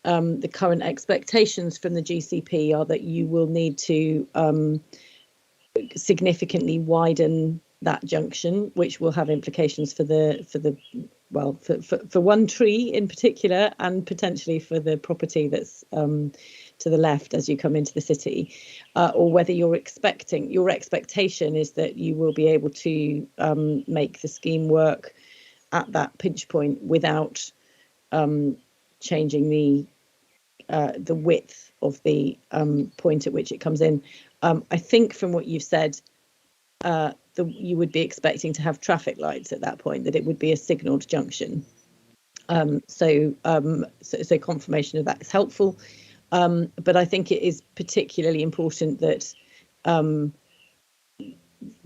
Speaker 9: the current expectations from the GCP are that you will need to significantly widen that junction, which will have implications for one tree in particular, and potentially for the property that's to the left as you come into the city, or whether your expectation is that you will be able to make the scheme work at that pinch point without changing the width of the point at which it comes in. I think from what you've said, you would be expecting to have traffic lights at that point, that it would be a signalled junction. So confirmation of that is helpful. But I think it is particularly important that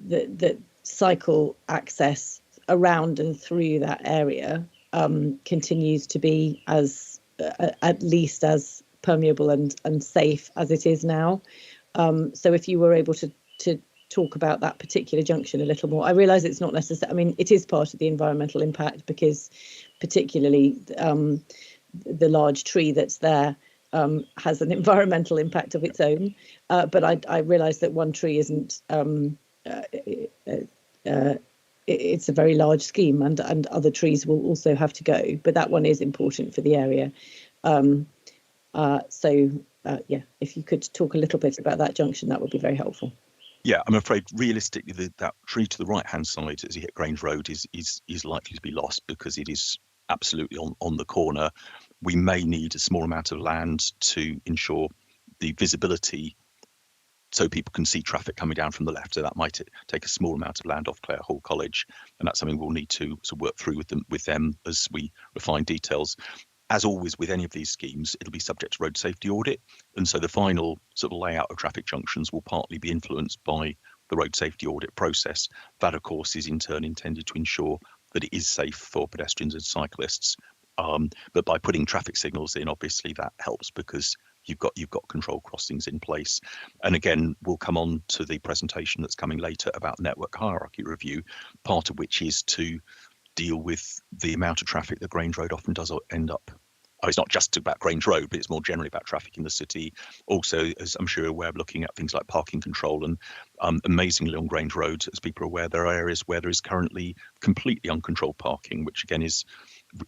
Speaker 9: that cycle access around and through that area continues to be as at least as permeable and safe as it is now. So if you were able to talk about that particular junction a little more. I realise it's not necessary. I mean, it is part of the environmental impact because particularly the large tree that's there has an environmental impact of its own. But I realise that one tree isn't. It's a very large scheme, and other trees will also have to go. But that one is important for the area. Yeah, if you could talk a little bit about that junction, that would be very helpful.
Speaker 10: Yeah, I'm afraid realistically that tree to the right-hand side as you hit Grange Road is likely to be lost because it is absolutely on the corner. We may need a small amount of land to ensure the visibility so people can see traffic coming down from the left. So that might take a small amount of land off Clare Hall College, and that's something we'll need to work through with them as we refine details. As always with any of these schemes, it'll be subject to road safety audit, and so the final sort of layout of traffic junctions will partly be influenced by the road safety audit process. That, of course, is in turn intended to ensure that it is safe for pedestrians and cyclists. But by putting traffic signals in, obviously that helps because you've got control crossings in place. And again, we'll come on to the presentation that's coming later about network hierarchy review, part of which is to deal with the amount of traffic that Grange Road often does end up it's not just about Grange Road, but it's more generally about traffic in the city. Also, as I'm sure you're aware, looking at things like parking control, and amazingly on Grange Road, as people are aware, there are areas where there is currently completely uncontrolled parking, which again is,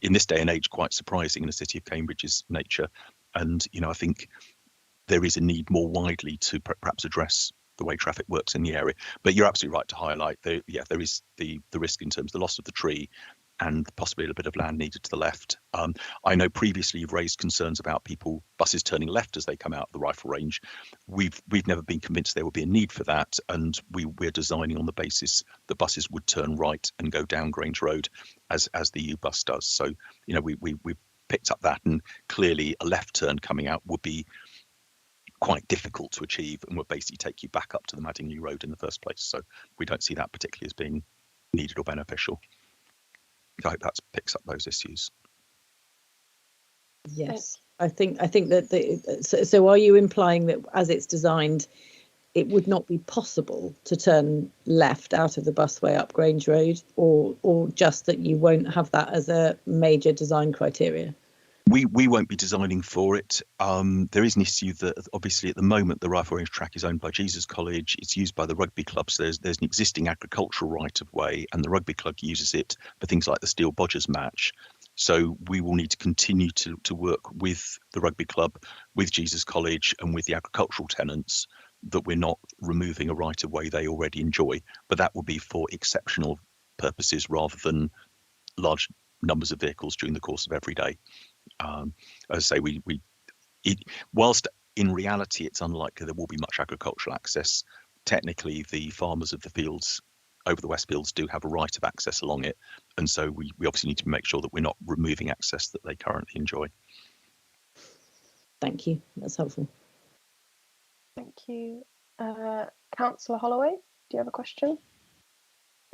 Speaker 10: in this day and age, quite surprising in a city of Cambridge's nature. And, you know, I think there is a need more widely to perhaps address the way traffic works in the area. But you're absolutely right to highlight there is the risk in terms of the loss of the tree and possibly a little bit of land needed to the left. I know previously you've raised concerns about buses turning left as they come out of the rifle range. We've never been convinced there would be a need for that, and we're designing on the basis that buses would turn right and go down Grange Road as the U bus does. So, you know, we picked up that, and clearly a left turn coming out would be quite difficult to achieve and would basically take you back up to the Madingley Road in the first place. So we don't see that particularly as being needed or beneficial. I hope that picks up those issues.
Speaker 9: Yes, I think that so are you implying that as it's designed, it would not be possible to turn left out of the busway up Grange Road, or just that you won't have that as a major design criteria?
Speaker 10: We won't be designing for it. There is an issue that obviously at the moment the rifle range track is owned by Jesus College. It's used by the rugby club, so there's an existing agricultural right of way, and the rugby club uses it for things like the Steel Bodgers match. So we will need to continue to work with the rugby club, with Jesus College, and with the agricultural tenants, that we're not removing a right of way they already enjoy. But that will be for exceptional purposes rather than large numbers of vehicles during the course of every day. As I say, whilst in reality it's unlikely there will be much agricultural access, technically the farmers of the fields over the Westfields do have a right of access along it, and so we obviously need to make sure that we're not removing access that they currently enjoy.
Speaker 9: Thank you, that's helpful.
Speaker 1: Thank you. Councillor Holloway, do you have a question?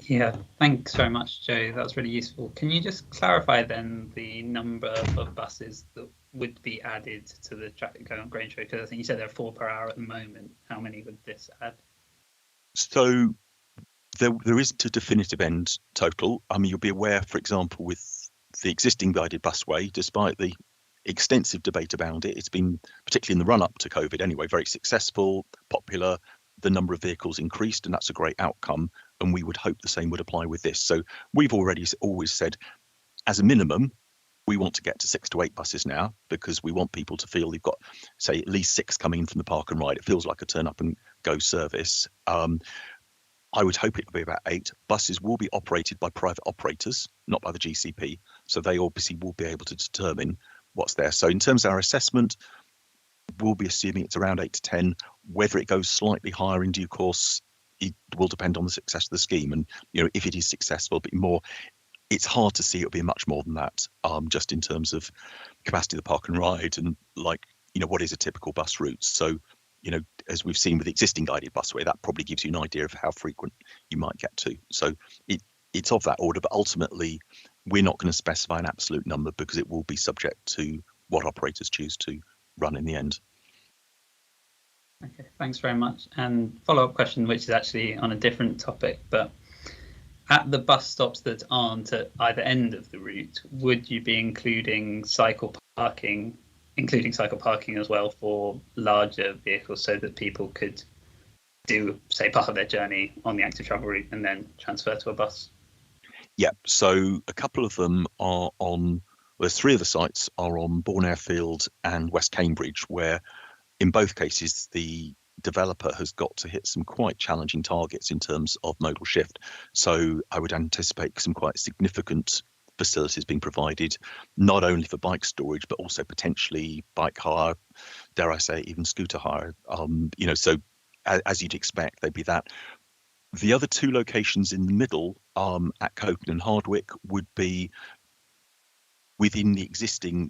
Speaker 12: Yeah, thanks very much, Joe. That was really useful. Can you just clarify then the number of buses that would be added to the traffic going on Grange Road? Because I think you said there are 4 per hour at the moment. How many would this add?
Speaker 10: So there isn't a definitive end total. I mean, you'll be aware, for example, with the existing guided busway, despite the extensive debate about it, it's been, particularly in the run up to COVID anyway, very successful, popular. The number of vehicles increased, and that's a great outcome. And we would hope the same would apply with this. So we've already always said, as a minimum, we want to get to 6 to 8 buses now, because we want people to feel they've got, say, at least 6 coming in from the park and ride. It feels like a turn up and go service. I would hope it would be about 8. Buses will be operated by private operators, not by the GCP. So they obviously will be able to determine what's there. So in terms of our assessment, we'll be assuming it's around 8 to 10. Whether it goes slightly higher in due course, it will depend on the success of the scheme. And, you know, if it is successful, a bit more, it's hard to see it'll be much more than that, just in terms of capacity of the park and ride and, like, you know, what is a typical bus route. So, you know, as we've seen with the existing guided busway, that probably gives you an idea of how frequent you might get to. So it's of that order, but ultimately we're not going to specify an absolute number because it will be subject to what operators choose to run in the end.
Speaker 12: Okay, thanks very much. And follow-up question, which is actually on a different topic, but at the bus stops that aren't at either end of the route, would you be including cycle parking as well for larger vehicles, so that people could do, say, part of their journey on the active travel route and then transfer to a bus?
Speaker 10: Yeah, so a couple of them are on, there's 3 of the sites are on Bourne Airfield and West Cambridge, where in both cases the developer has got to hit some quite challenging targets in terms of modal shift. So I would anticipate some quite significant facilities being provided, not only for bike storage, but also potentially bike hire, dare I say, even scooter hire. You know, so as you'd expect, they'd be that. The other 2 locations in the middle, at Coton and Hardwick, would be within the existing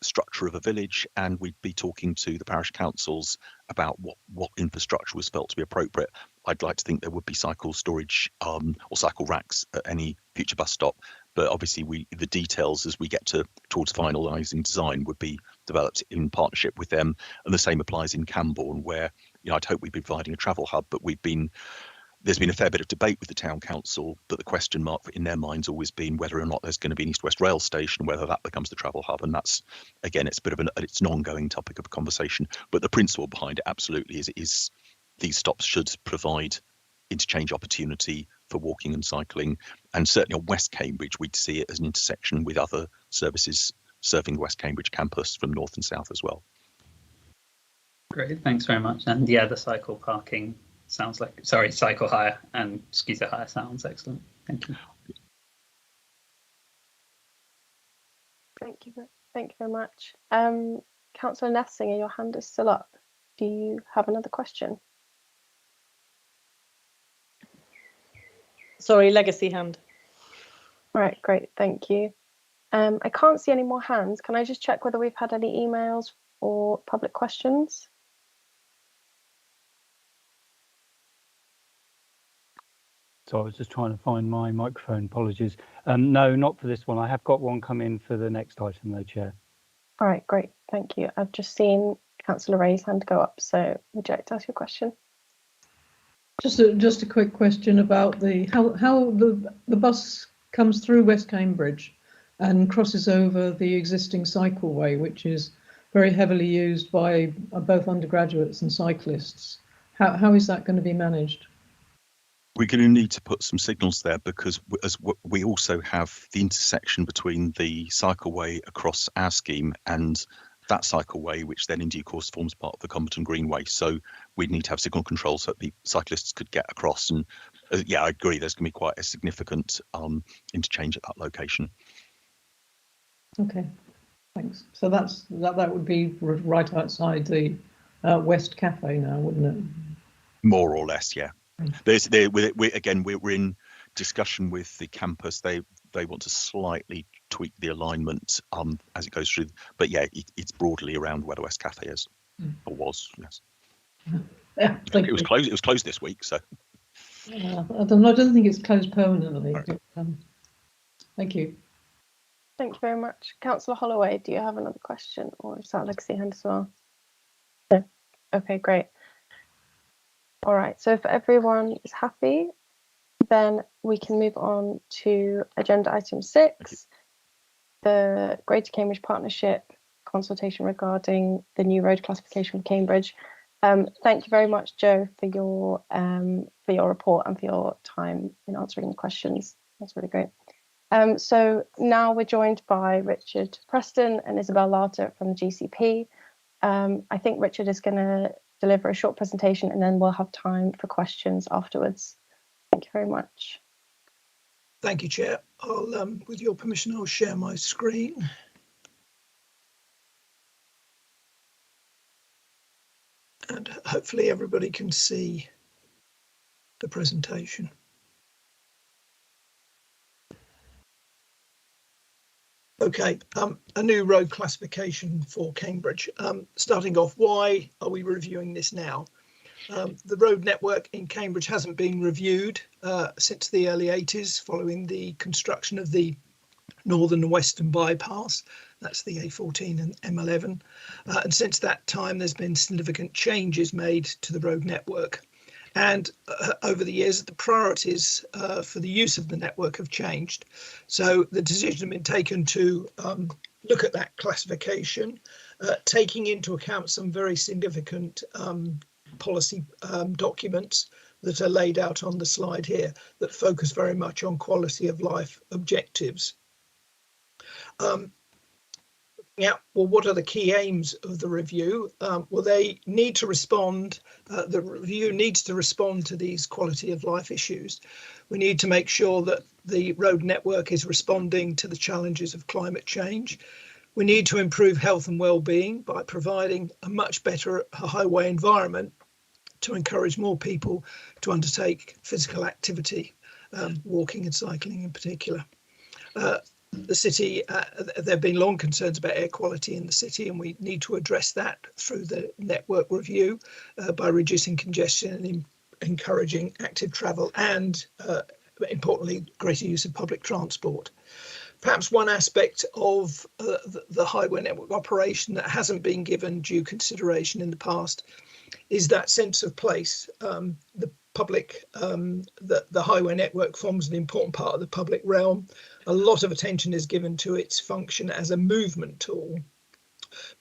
Speaker 10: structure of a village, and we'd be talking to the parish councils about what infrastructure was felt to be appropriate. I'd like to think there would be cycle storage or cycle racks at any future bus stop, but obviously the details as we get towards finalising design would be developed in partnership with them. And the same applies in Camborne, where, you know, I'd hope we'd be providing a travel hub, but we've been there's been a fair bit of debate with the town council, but the question mark in their minds always been whether or not there's going to be an east-west rail station, whether that becomes the travel hub, and that's, again, it's a bit of it's an ongoing topic of conversation. But the principle behind it absolutely is these stops should provide interchange opportunity for walking and cycling, and certainly on West Cambridge we'd see it as an intersection with other services serving the West Cambridge campus from north and south as well.
Speaker 12: Great, thanks very much. And yeah, the cycle parking sounds like, sorry, cycle hire and scooter hire sounds excellent. Thank you.
Speaker 1: Thank you very much. Councillor Nessinger, your hand is still up. Do you have another question?
Speaker 9: Sorry, legacy hand.
Speaker 1: All right, great, thank you. I can't see any more hands. Can I just check whether we've had any emails or public questions?
Speaker 2: So I was just trying to find my microphone, apologies. No, not for this one. I have got one come in for the next item though, Chair.
Speaker 1: All right, great, thank you. I've just seen Councillor Ray's hand go up, so would you like to ask your question?
Speaker 13: Just a quick question about how the bus comes through West Cambridge and crosses over the existing cycleway, which is very heavily used by both undergraduates and cyclists. How is that going to be managed?
Speaker 10: We're going to need to put some signals there because we also have the intersection between the cycleway across our scheme and that cycleway, which then in due course forms part of the Comberton Greenway. So we'd need to have signal control so that the cyclists could get across. And yeah, I agree, there's going to be quite a significant interchange at that location.
Speaker 13: Okay, thanks. So that would be right outside the West Cafe now, wouldn't it?
Speaker 10: More or less, yeah. We're in discussion with the campus. They want to slightly tweak the alignment as it goes through, but yeah, it's broadly around where the West Cafe is, or was. Yes.
Speaker 13: Yeah,
Speaker 10: it was closed. It was closed this week, so.
Speaker 13: I don't think it's closed permanently.
Speaker 10: Right.
Speaker 13: But, thank you.
Speaker 1: Thank you very much. Councillor Holloway, do you have another question, or is that legacy hand as well? No. Okay, great. All right, so if everyone is happy, then we can move on to agenda item 6, the Greater Cambridge Partnership consultation regarding the new road classification of Cambridge. Thank you very much, Joe, for your report and for your time in answering the questions. That's really great. So now we're joined by Richard Preston and Isabel Larter from the GCP. I think Richard is going to deliver a short presentation and then we'll have time for questions afterwards. Thank you very much.
Speaker 14: Thank you, Chair. I'll, with your permission, I'll share my screen. And hopefully everybody can see the presentation. Okay, a new road classification for Cambridge. Starting off, why are we reviewing this now? The road network in Cambridge hasn't been reviewed since the early 80s following the construction of the Northern and Western bypass. That's the A14 and M11. And since that time, there's been significant changes made to the road network. And over the years, the priorities for the use of the network have changed. So the decision has been taken to look at that classification, taking into account some very significant policy documents that are laid out on the slide here that focus very much on quality of life objectives. Yeah, well, what are the key aims of the review? Well, they need to respond, the review needs to respond to these quality of life issues. We need to make sure that the road network is responding to the challenges of climate change. We need to improve health and well-being by providing a much better highway environment to encourage more people to undertake physical activity, walking and cycling in particular. The city, there have been long concerns about air quality in the city, and we need to address that through the network review by reducing congestion and encouraging active travel and, importantly, greater use of public transport. Perhaps one aspect of the highway network operation that hasn't been given due consideration in the past is that sense of place. The public, the highway network forms an important part of the public realm. A lot of attention is given to its function as a movement tool,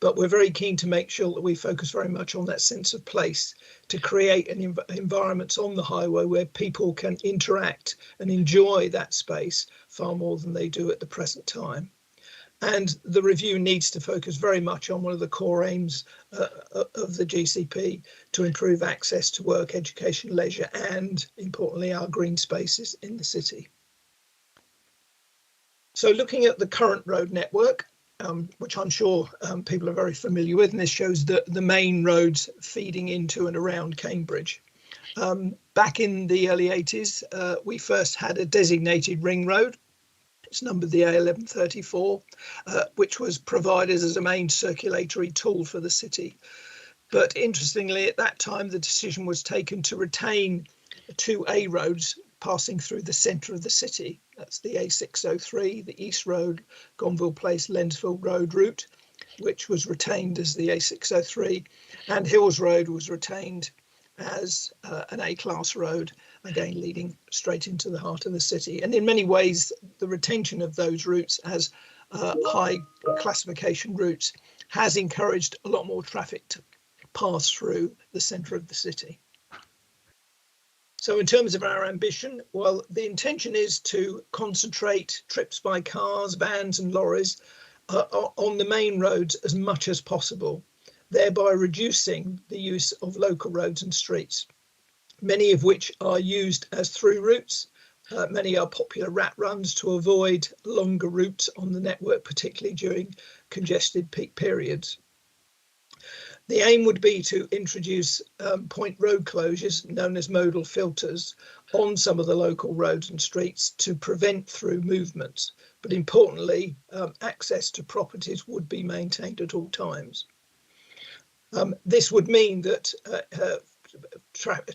Speaker 14: but we're very keen to make sure that we focus very much on that sense of place to create an environments on the highway where people can interact and enjoy that space far more than they do at the present time. And the review needs to focus very much on one of the core aims of the GCP to improve access to work, education, leisure, and importantly, our green spaces in the city. So looking at the current road network, which I'm sure people are very familiar with, and this shows the main roads feeding into and around Cambridge. Back in the early 80s, we first had a designated ring road. It's numbered the A1134, which was provided as a main circulatory tool for the city. But interestingly, at that time, the decision was taken to retain 2 A roads passing through the centre of the city. That's the A603, the East Road, Gonville Place, Lensfield Road route, which was retained as the A603, and Hills Road was retained as an A-class road, again leading straight into the heart of the city. And in many ways, the retention of those routes as high classification routes has encouraged a lot more traffic to pass through the centre of the city. So in terms of our ambition, well, the intention is to concentrate trips by cars, vans and lorries on the main roads as much as possible, thereby reducing the use of local roads and streets, many of which are used as through routes. Many are popular rat runs to avoid longer routes on the network, particularly during congested peak periods. The aim would be to introduce point road closures, known as modal filters, on some of the local roads and streets to prevent through movements. But importantly, access to properties would be maintained at all times. This would mean that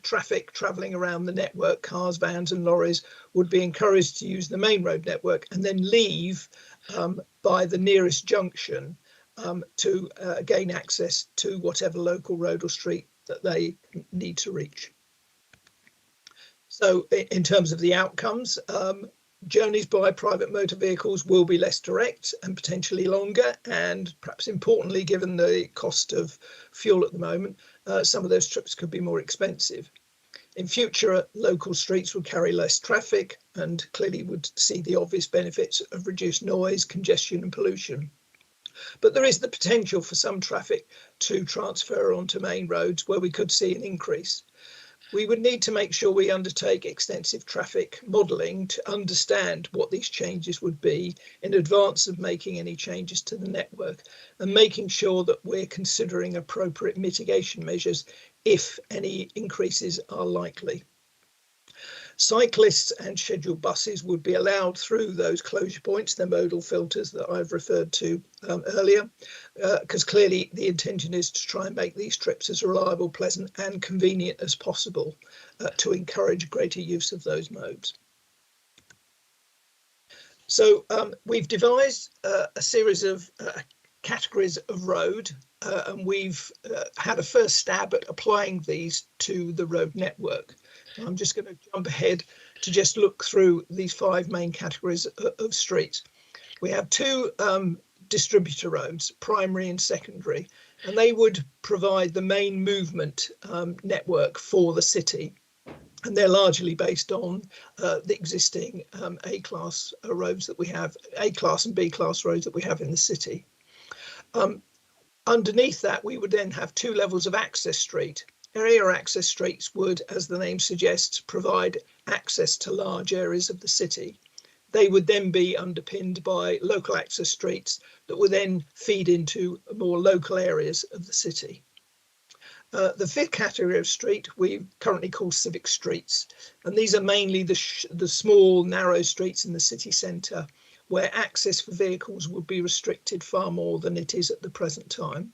Speaker 14: traffic travelling around the network, cars, vans and lorries, would be encouraged to use the main road network and then leave by the nearest junction to gain access to whatever local road or street that they need to reach. So in terms of the outcomes, journeys by private motor vehicles will be less direct and potentially longer, and perhaps importantly, given the cost of fuel at the moment, some of those trips could be more expensive. In future, local streets would carry less traffic and clearly would see the obvious benefits of reduced noise, congestion and pollution. But there is the potential for some traffic to transfer onto main roads where we could see an increase. We would need to make sure we undertake extensive traffic modelling to understand what these changes would be in advance of making any changes to the network, and making sure that we're considering appropriate mitigation measures if any increases are likely. Cyclists and scheduled buses would be allowed through those closure points, the modal filters that I've referred to earlier, because clearly the intention is to try and make these trips as reliable, pleasant and convenient as possible to encourage greater use of those modes. So we've devised a series of categories of road, and we've had a first stab at applying these to the road network. I'm just going to jump ahead to just look through these 5 main categories of streets. We have 2 distributor roads, primary and secondary, and they would provide the main movement network for the city. And they're largely based on the existing A-class roads that we have, A-class and B-class roads that we have in the city. Underneath that, we would then have 2 levels of access street. Area access streets would, as the name suggests, provide access to large areas of the city. They would then be underpinned by local access streets that would then feed into more local areas of the city. The 5th category of street we currently call Civic Streets, and these are mainly the small, narrow streets in the city centre where access for vehicles would be restricted far more than it is at the present time.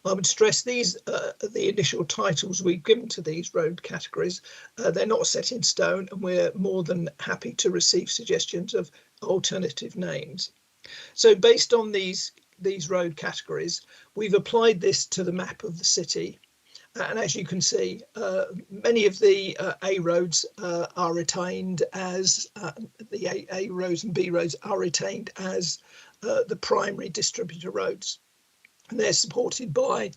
Speaker 14: I would stress these are the initial titles we've given to these road categories. They're not set in stone, and we're more than happy to receive suggestions of alternative names. So based on these road categories, we've applied this to the map of the city, And as you can see, many of the A roads are retained as the A roads and B roads are retained as the primary distributor roads, and they're supported by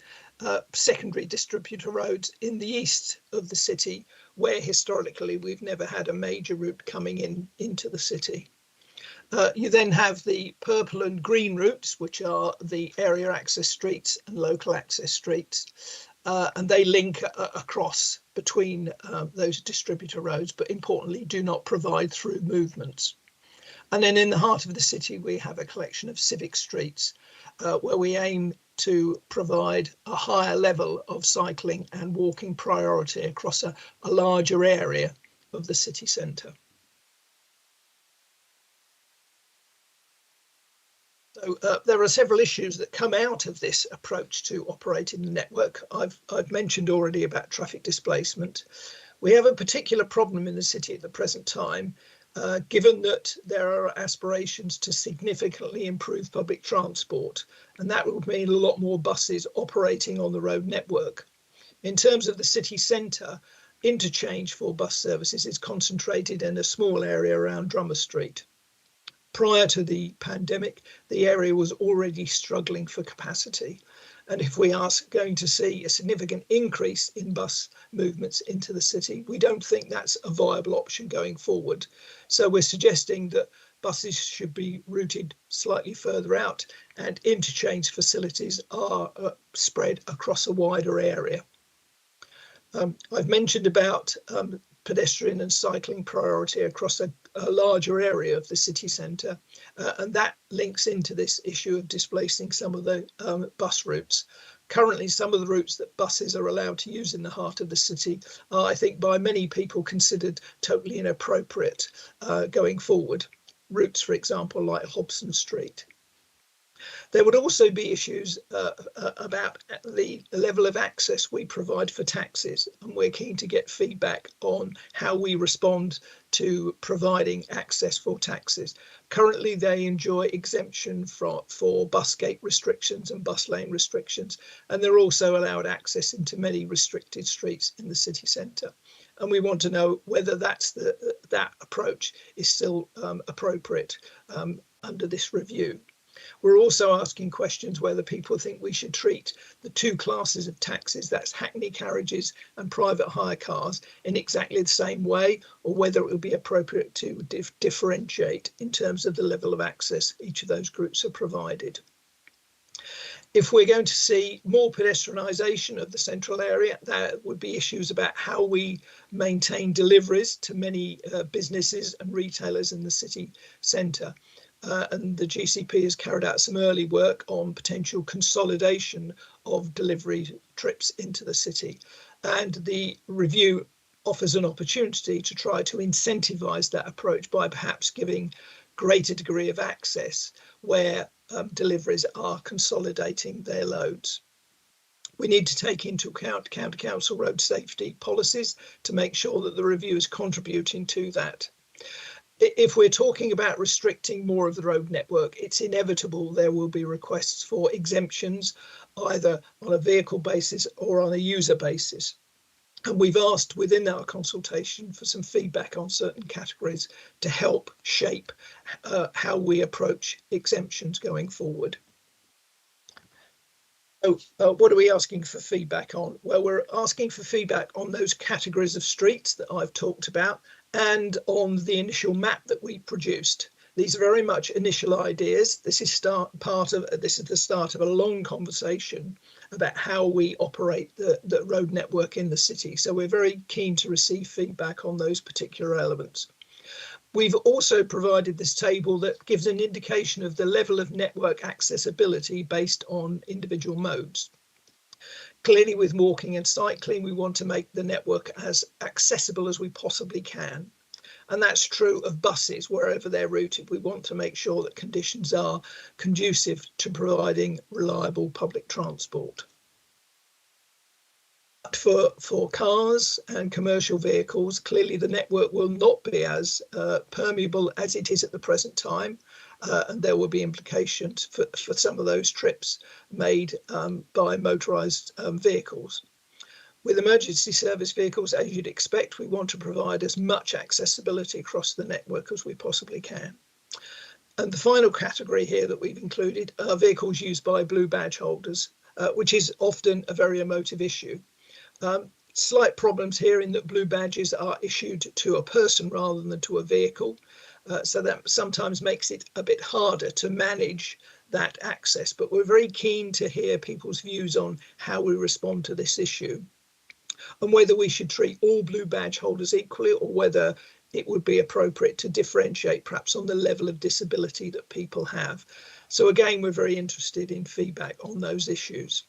Speaker 14: secondary distributor roads in the east of the city, where historically we've never had a major route coming into the city. You then have the purple and green routes, which are the area access streets and local access streets, and they link across between those distributor roads, but importantly do not provide through movements. And then in the heart of the city, we have a collection of civic streets where we aim to provide a higher level of cycling and walking priority across a larger area of the city centre. So there are several issues that come out of this approach to operating the network. I've mentioned already about traffic displacement. We have a particular problem in the city at the present time, given that there are aspirations to significantly improve public transport, and that would mean a lot more buses operating on the road network. In terms of the city centre, interchange for bus services is concentrated in a small area around Drummer Street. Prior to the pandemic, the area was already struggling for capacity. And if we are going to see a significant increase in bus movements into the city, we don't think that's a viable option going forward. So we're suggesting that buses should be routed slightly further out and interchange facilities are spread across a wider area. I've mentioned about pedestrian and cycling priority across a larger area of the city centre, and that links into this issue of displacing some of the bus routes. Currently, some of the routes that buses are allowed to use in the heart of the city are, I think, by many people considered totally inappropriate going forward. Routes, for example, like Hobson Street. There would also be issues about the level of access we provide for taxis, and we're keen to get feedback on how we respond to providing access for taxis. Currently, they enjoy exemption for bus gate restrictions and bus lane restrictions, and they're also allowed access into many restricted streets in the city centre. And we want to know whether that approach is still appropriate under this review. We're also asking questions whether people think we should treat the two classes of taxis, that's hackney carriages and private hire cars, in exactly the same way, or whether it would be appropriate to differentiate in terms of the level of access each of those groups are provided. If we're going to see more pedestrianisation of the central area, there would be issues about how we maintain deliveries to many businesses and retailers in the city centre. And the GCP has carried out some early work on potential consolidation of delivery trips into the city. And the review offers an opportunity to try to incentivise that approach by perhaps giving greater degree of access where deliveries are consolidating their loads. We need to take into account county council road safety policies to make sure that the review is contributing to that. If we're talking about restricting more of the road network, it's inevitable there will be requests for exemptions, either on a vehicle basis or on a user basis. And we've asked within our consultation for some feedback on certain categories to help shape how we approach exemptions going forward. So what are we asking for feedback on? Well, we're asking for feedback on those categories of streets that I've talked about and on the initial map that we produced. These are very much initial ideas. This is the start of a long conversation about how we operate the road network in the city. So we're very keen to receive feedback on those particular elements. We've also provided this table that gives an indication of the level of network accessibility based on individual modes. Clearly, with walking and cycling, we want to make the network as accessible as we possibly can. And that's true of buses, wherever they're routed. We want to make sure that conditions are conducive to providing reliable public transport. For cars and commercial vehicles, clearly the network will not be as permeable as it is at the present time, and there will be implications for some of those trips made by motorised vehicles. With emergency service vehicles, as you'd expect, we want to provide as much accessibility across the network as we possibly can. And the final category here that we've included are vehicles used by blue badge holders, which is often a very emotive issue. Slight problems here in that blue badges are issued to a person rather than to a vehicle. So that sometimes makes it a bit harder to manage that access. But we're very keen to hear people's views on how we respond to this issue, and whether we should treat all blue badge holders equally, or whether it would be appropriate to differentiate perhaps on the level of disability that people have. So again, we're very interested in feedback on those issues.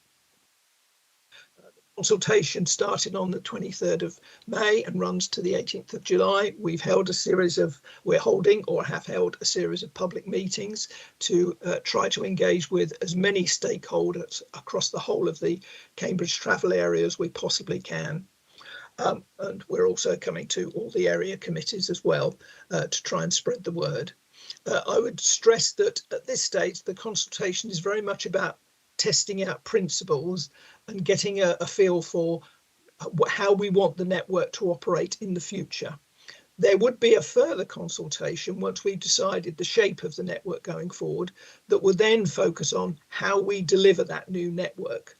Speaker 14: Consultation started on the 23rd of May and runs to the 18th of July. We're holding or have held a series of public meetings to try to engage with as many stakeholders across the whole of the Cambridge travel area as we possibly can. And we're also coming to all the area committees as well to try and spread the word. I would stress that at this stage, the consultation is very much about testing out principles and getting a feel for how we want the network to operate in the future. There would be a further consultation once we've decided the shape of the network going forward that will then focus on how we deliver that new network.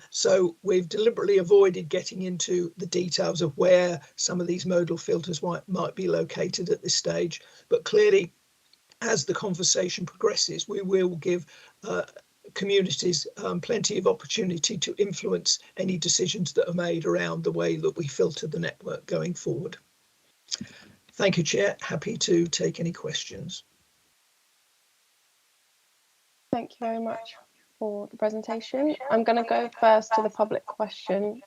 Speaker 14: So we've deliberately avoided getting into the details of where some of these modal filters might be located at this stage, but clearly as the conversation progresses, we will give communities plenty of opportunity to influence any decisions that are made around the way that we filter the network going forward. Thank you, Chair. Happy to take any questions.
Speaker 1: Thank you very much for the presentation. I'm going to go first to the public question,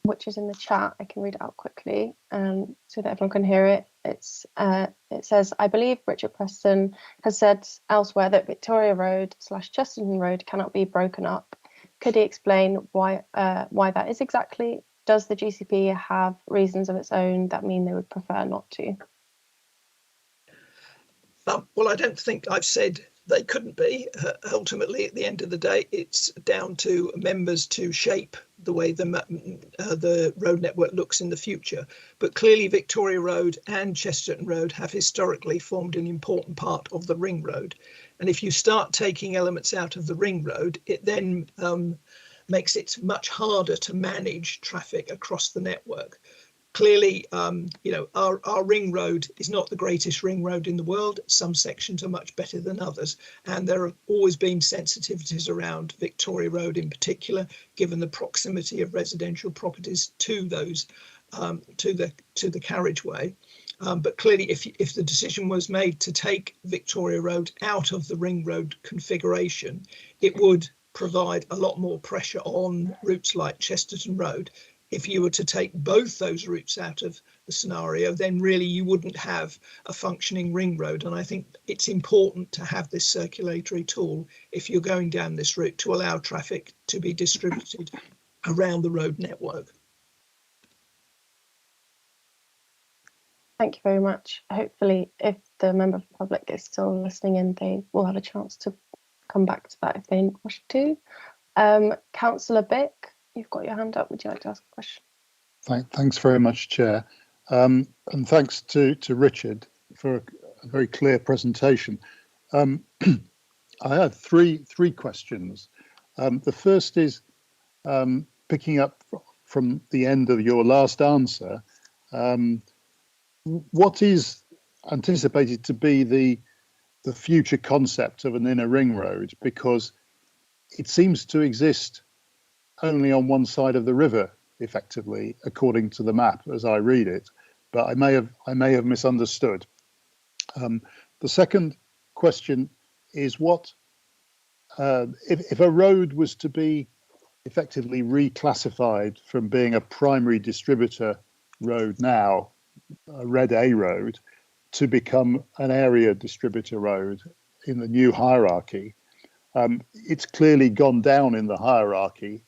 Speaker 1: which is in the chat. I can read it out quickly so that everyone can hear it. It says, I believe Richard Preston has said elsewhere that Victoria Road / Chesterton Road cannot be broken up. Could he explain why that is exactly? Does the GCP have reasons of its own that mean they would prefer not to?
Speaker 14: Well, I don't think I've said they couldn't be. Ultimately, at the end of the day, it's down to members to shape the way the road network looks in the future. But clearly, Victoria Road and Chesterton Road have historically formed an important part of the ring road. And if you start taking elements out of the ring road, it then makes it much harder to manage traffic across the network. Clearly, our ring road is not the greatest ring road in the world. Some sections are much better than others. And there have always been sensitivities around Victoria Road in particular, given the proximity of residential properties to those, to the carriageway. But clearly, if the decision was made to take Victoria Road out of the ring road configuration, it would provide a lot more pressure on routes like Chesterton Road. If you were to take both those routes out of the scenario, then really you wouldn't have a functioning ring road. And I think it's important to have this circulatory tool if you're going down this route to allow traffic to be distributed around the road network.
Speaker 1: Thank you very much. Hopefully, if the member of the public is still listening in, they will have a chance to come back to that if they wish to. Councillor Bick, you've got your hand up. Would you like to ask a question?
Speaker 8: Thanks very much, Chair. And thanks to Richard for a very clear presentation. I had three questions. The first is picking up from the end of your last answer. What is anticipated to be the future concept of an inner ring road? Because it seems to exist only on one side of the river, effectively, according to the map as I read it, but I may have misunderstood. The second question is what if a road was to be effectively reclassified from being a primary distributor road now, a red A road, to become an area distributor road in the new hierarchy. It's clearly gone down in the hierarchy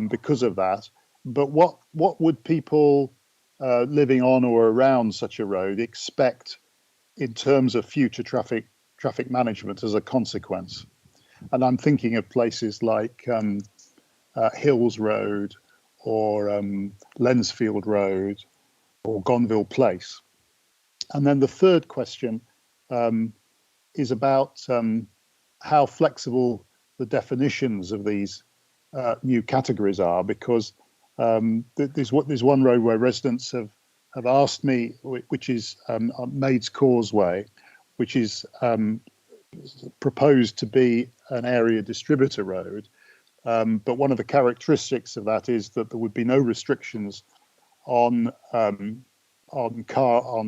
Speaker 8: because of that. But what would people living on or around such a road expect in terms of future traffic management as a consequence? And I'm thinking of places like Hills Road Lensfield Road or Gonville Place. And then the third question is about how flexible the definitions of these new categories are, because there's one road where residents have asked me, which is Maids Causeway, which is proposed to be an area distributor road. But one of the characteristics of that is that there would be no restrictions on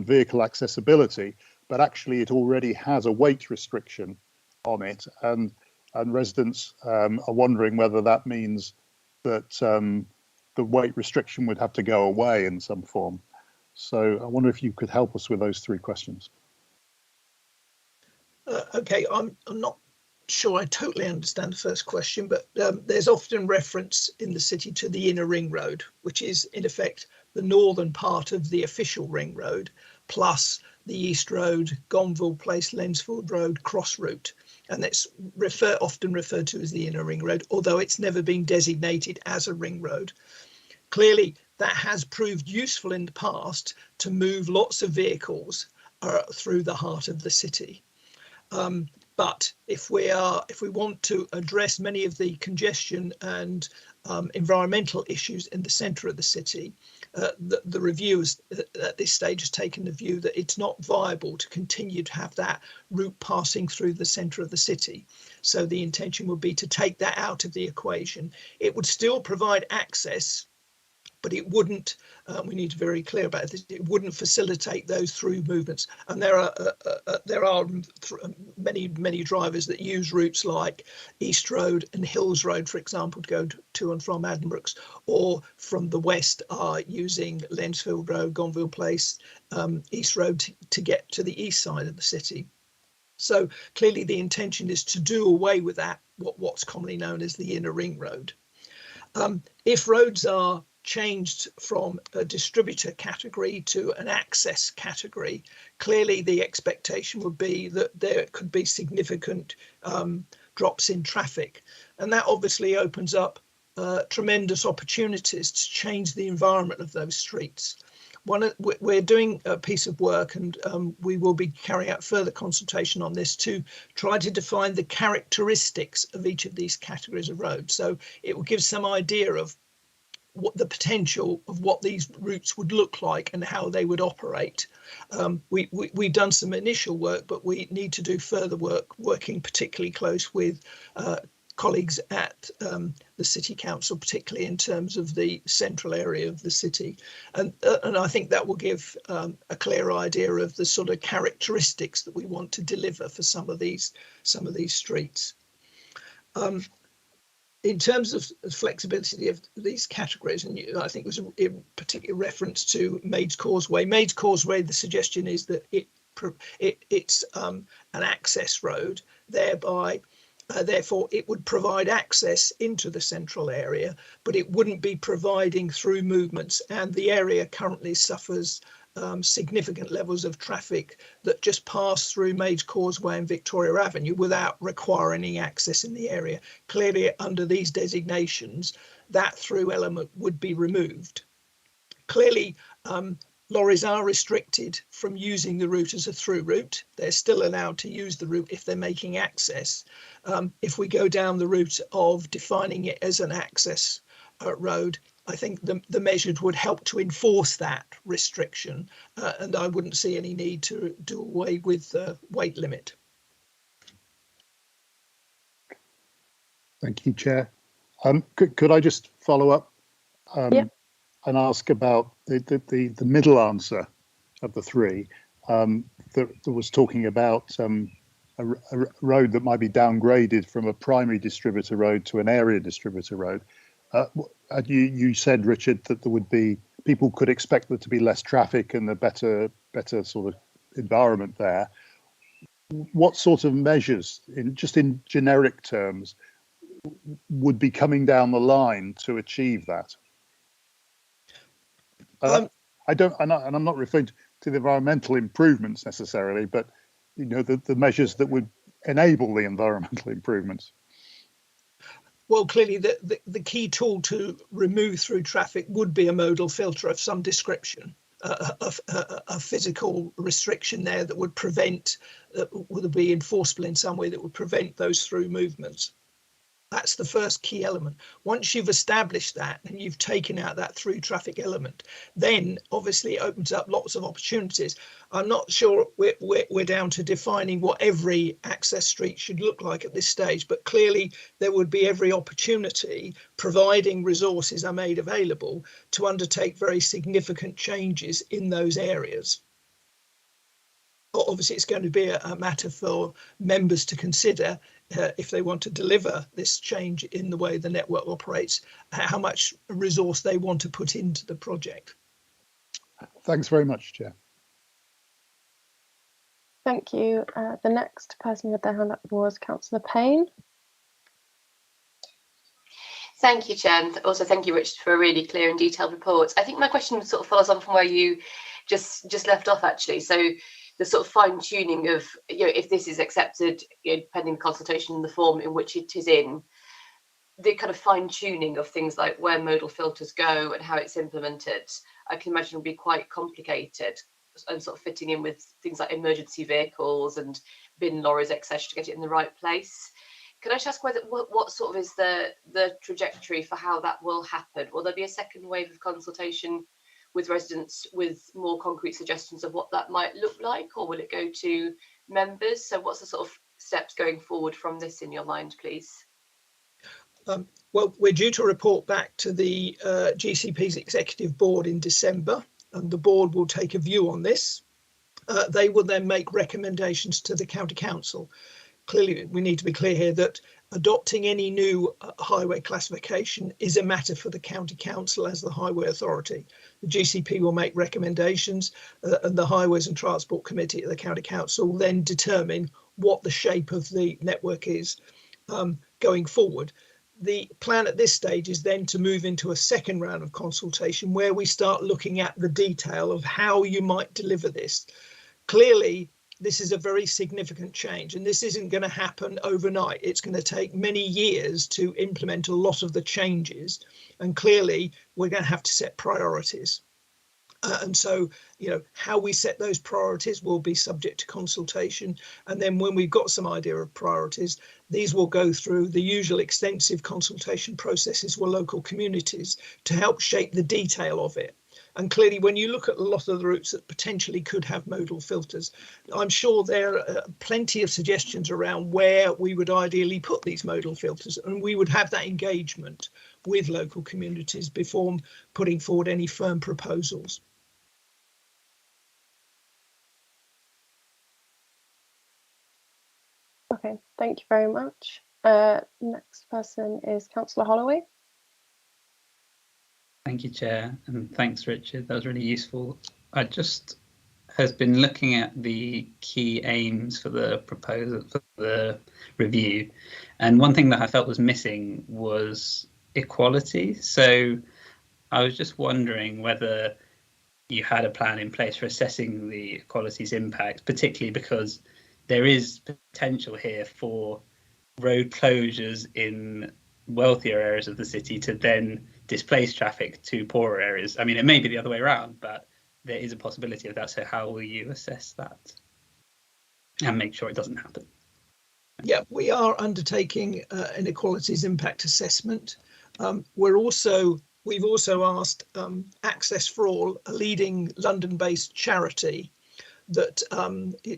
Speaker 8: vehicle accessibility, but actually it already has a weight restriction on it, and residents are wondering whether that means that the weight restriction would have to go away in some form. So I wonder if you could help us with those three questions.
Speaker 14: Okay, I'm not sure I totally understand the first question, but there's often reference in the city to the inner ring road, which is in effect the northern part of the official ring road, plus the East Road, Gonville Place, Lensfield Road cross route. And that's often referred to as the inner ring road, although it's never been designated as a ring road. Clearly, that has proved useful in the past to move lots of vehicles through the heart of the city. But if we want to address many of the congestion and environmental issues in the centre of the city, the review at this stage has taken the view that it's not viable to continue to have that route passing through the centre of the city. So the intention would be to take that out of the equation. It would still provide access, but it wouldn't, we need to be very clear about this, it wouldn't facilitate those through movements. And there are many drivers that use routes like East Road and Hills Road, for example, to go to and from Addenbrooke's, or from the west are using Lensfield Road, Gonville Place, East Road to get to the east side of the city. So clearly the intention is to do away with that, what's commonly known as the inner ring road. If roads are changed from a distributor category to an access category, clearly the expectation would be that there could be significant drops in traffic, and that obviously opens up tremendous opportunities to change the environment of those streets. We're doing a piece of work, and we will be carrying out further consultation on this to try to define the characteristics of each of these categories of roads. So it will give some idea of what the potential of what these routes would look like and how they would operate. We've done some initial work, but we need to do further work, working particularly close with colleagues at the City Council, particularly in terms of the central area of the city. And I think that will give a clear idea of the sort of characteristics that we want to deliver for some of these streets. In terms of flexibility of these categories, and I think there was a particular reference to Maids Causeway. Maids Causeway, the suggestion is that it's an access road, thereby therefore it would provide access into the central area, but it wouldn't be providing through movements, and the area currently suffers significant levels of traffic that just pass through Maids Causeway and Victoria Avenue without requiring any access in the area. Clearly, under these designations, that through element would be removed. Clearly, lorries are restricted from using the route as a through route. They're still allowed to use the route if they're making access. If we go down the route of defining it as an access road, I think the measures would help to enforce that restriction, and I wouldn't see any need to do away with the weight limit.
Speaker 8: Thank you, Chair. Could I just follow up and ask about the middle answer of the three that was talking about a road that might be downgraded from a primary distributor road to an area distributor road. You said, Richard, that there would be, people could expect there to be less traffic and a better sort of environment there. What sort of measures, just in generic terms, would be coming down the line to achieve that? I'm not referring to the environmental improvements necessarily, but the measures that would enable the environmental improvements.
Speaker 14: Well, clearly the key tool to remove through traffic would be a modal filter of some description, a physical restriction there that would prevent, would be enforceable in some way that would prevent those through movements. That's the first key element. Once you've established that and you've taken out that through traffic element, then obviously it opens up lots of opportunities. I'm not sure we're down to defining what every access street should look like at this stage, but clearly there would be every opportunity, providing resources are made available, to undertake very significant changes in those areas. Obviously, it's going to be a matter for members to consider if they want to deliver this change in the way the network operates, how much resource they want to put into the project.
Speaker 8: Thanks very much, Chair.
Speaker 1: Thank you. The next person with their hand up was Councillor Payne.
Speaker 6: Thank you, Chair, and also thank you, Richard, for a really clear and detailed report. I think my question sort of follows on from where you just left off, actually. So the sort of fine tuning of, if this is accepted, pending consultation in the form in which it is in, the kind of fine tuning of things like where modal filters go and how it's implemented, I can imagine will be quite complicated, and sort of fitting in with things like emergency vehicles and bin lorries, etc., to get it in the right place. Can I just ask what sort of is the trajectory for how that will happen? Will there be a second wave of consultation with residents with more concrete suggestions of what that might look like, or will it go to members? So what's the sort of steps going forward from this in your mind, please?
Speaker 14: Well, we're due to report back to the GCP's executive board in December, and the board will take a view on this. They will then make recommendations to the county council. Clearly, we need to be clear here that adopting any new highway classification is a matter for the county council as the highway authority. The GCP will make recommendations, and the Highways and Transport Committee at the county council will then determine what the shape of the network is going forward. The plan at this stage is then to move into a second round of consultation where we start looking at the detail of how you might deliver this. Clearly, this is a very significant change, and this isn't going to happen overnight. It's going to take many years to implement a lot of the changes, and clearly we're going to have to set priorities. And so, how we set those priorities will be subject to consultation. And then when we've got some idea of priorities, these will go through the usual extensive consultation processes with local communities to help shape the detail of it. And clearly, when you look at a lot of the routes that potentially could have modal filters, I'm sure there are plenty of suggestions around where we would ideally put these modal filters, and we would have that engagement with local communities before putting forward any firm proposals.
Speaker 1: Okay, thank you very much. Next person is Councillor Holloway.
Speaker 12: Thank you, Chair, and thanks, Richard. That was really useful. I just has been looking at the key aims for the proposal, for the review, and one thing that I felt was missing was equality. So I was just wondering whether you had a plan in place for assessing the equality's impact, particularly because there is potential here for road closures in wealthier areas of the city to then displace traffic to poorer areas. I mean, it may be the other way around, but there is a possibility of that. So how will you assess that and make sure it doesn't happen?
Speaker 14: Yeah, we are undertaking an equalities impact assessment. We've also asked Access for All, a leading London-based charity that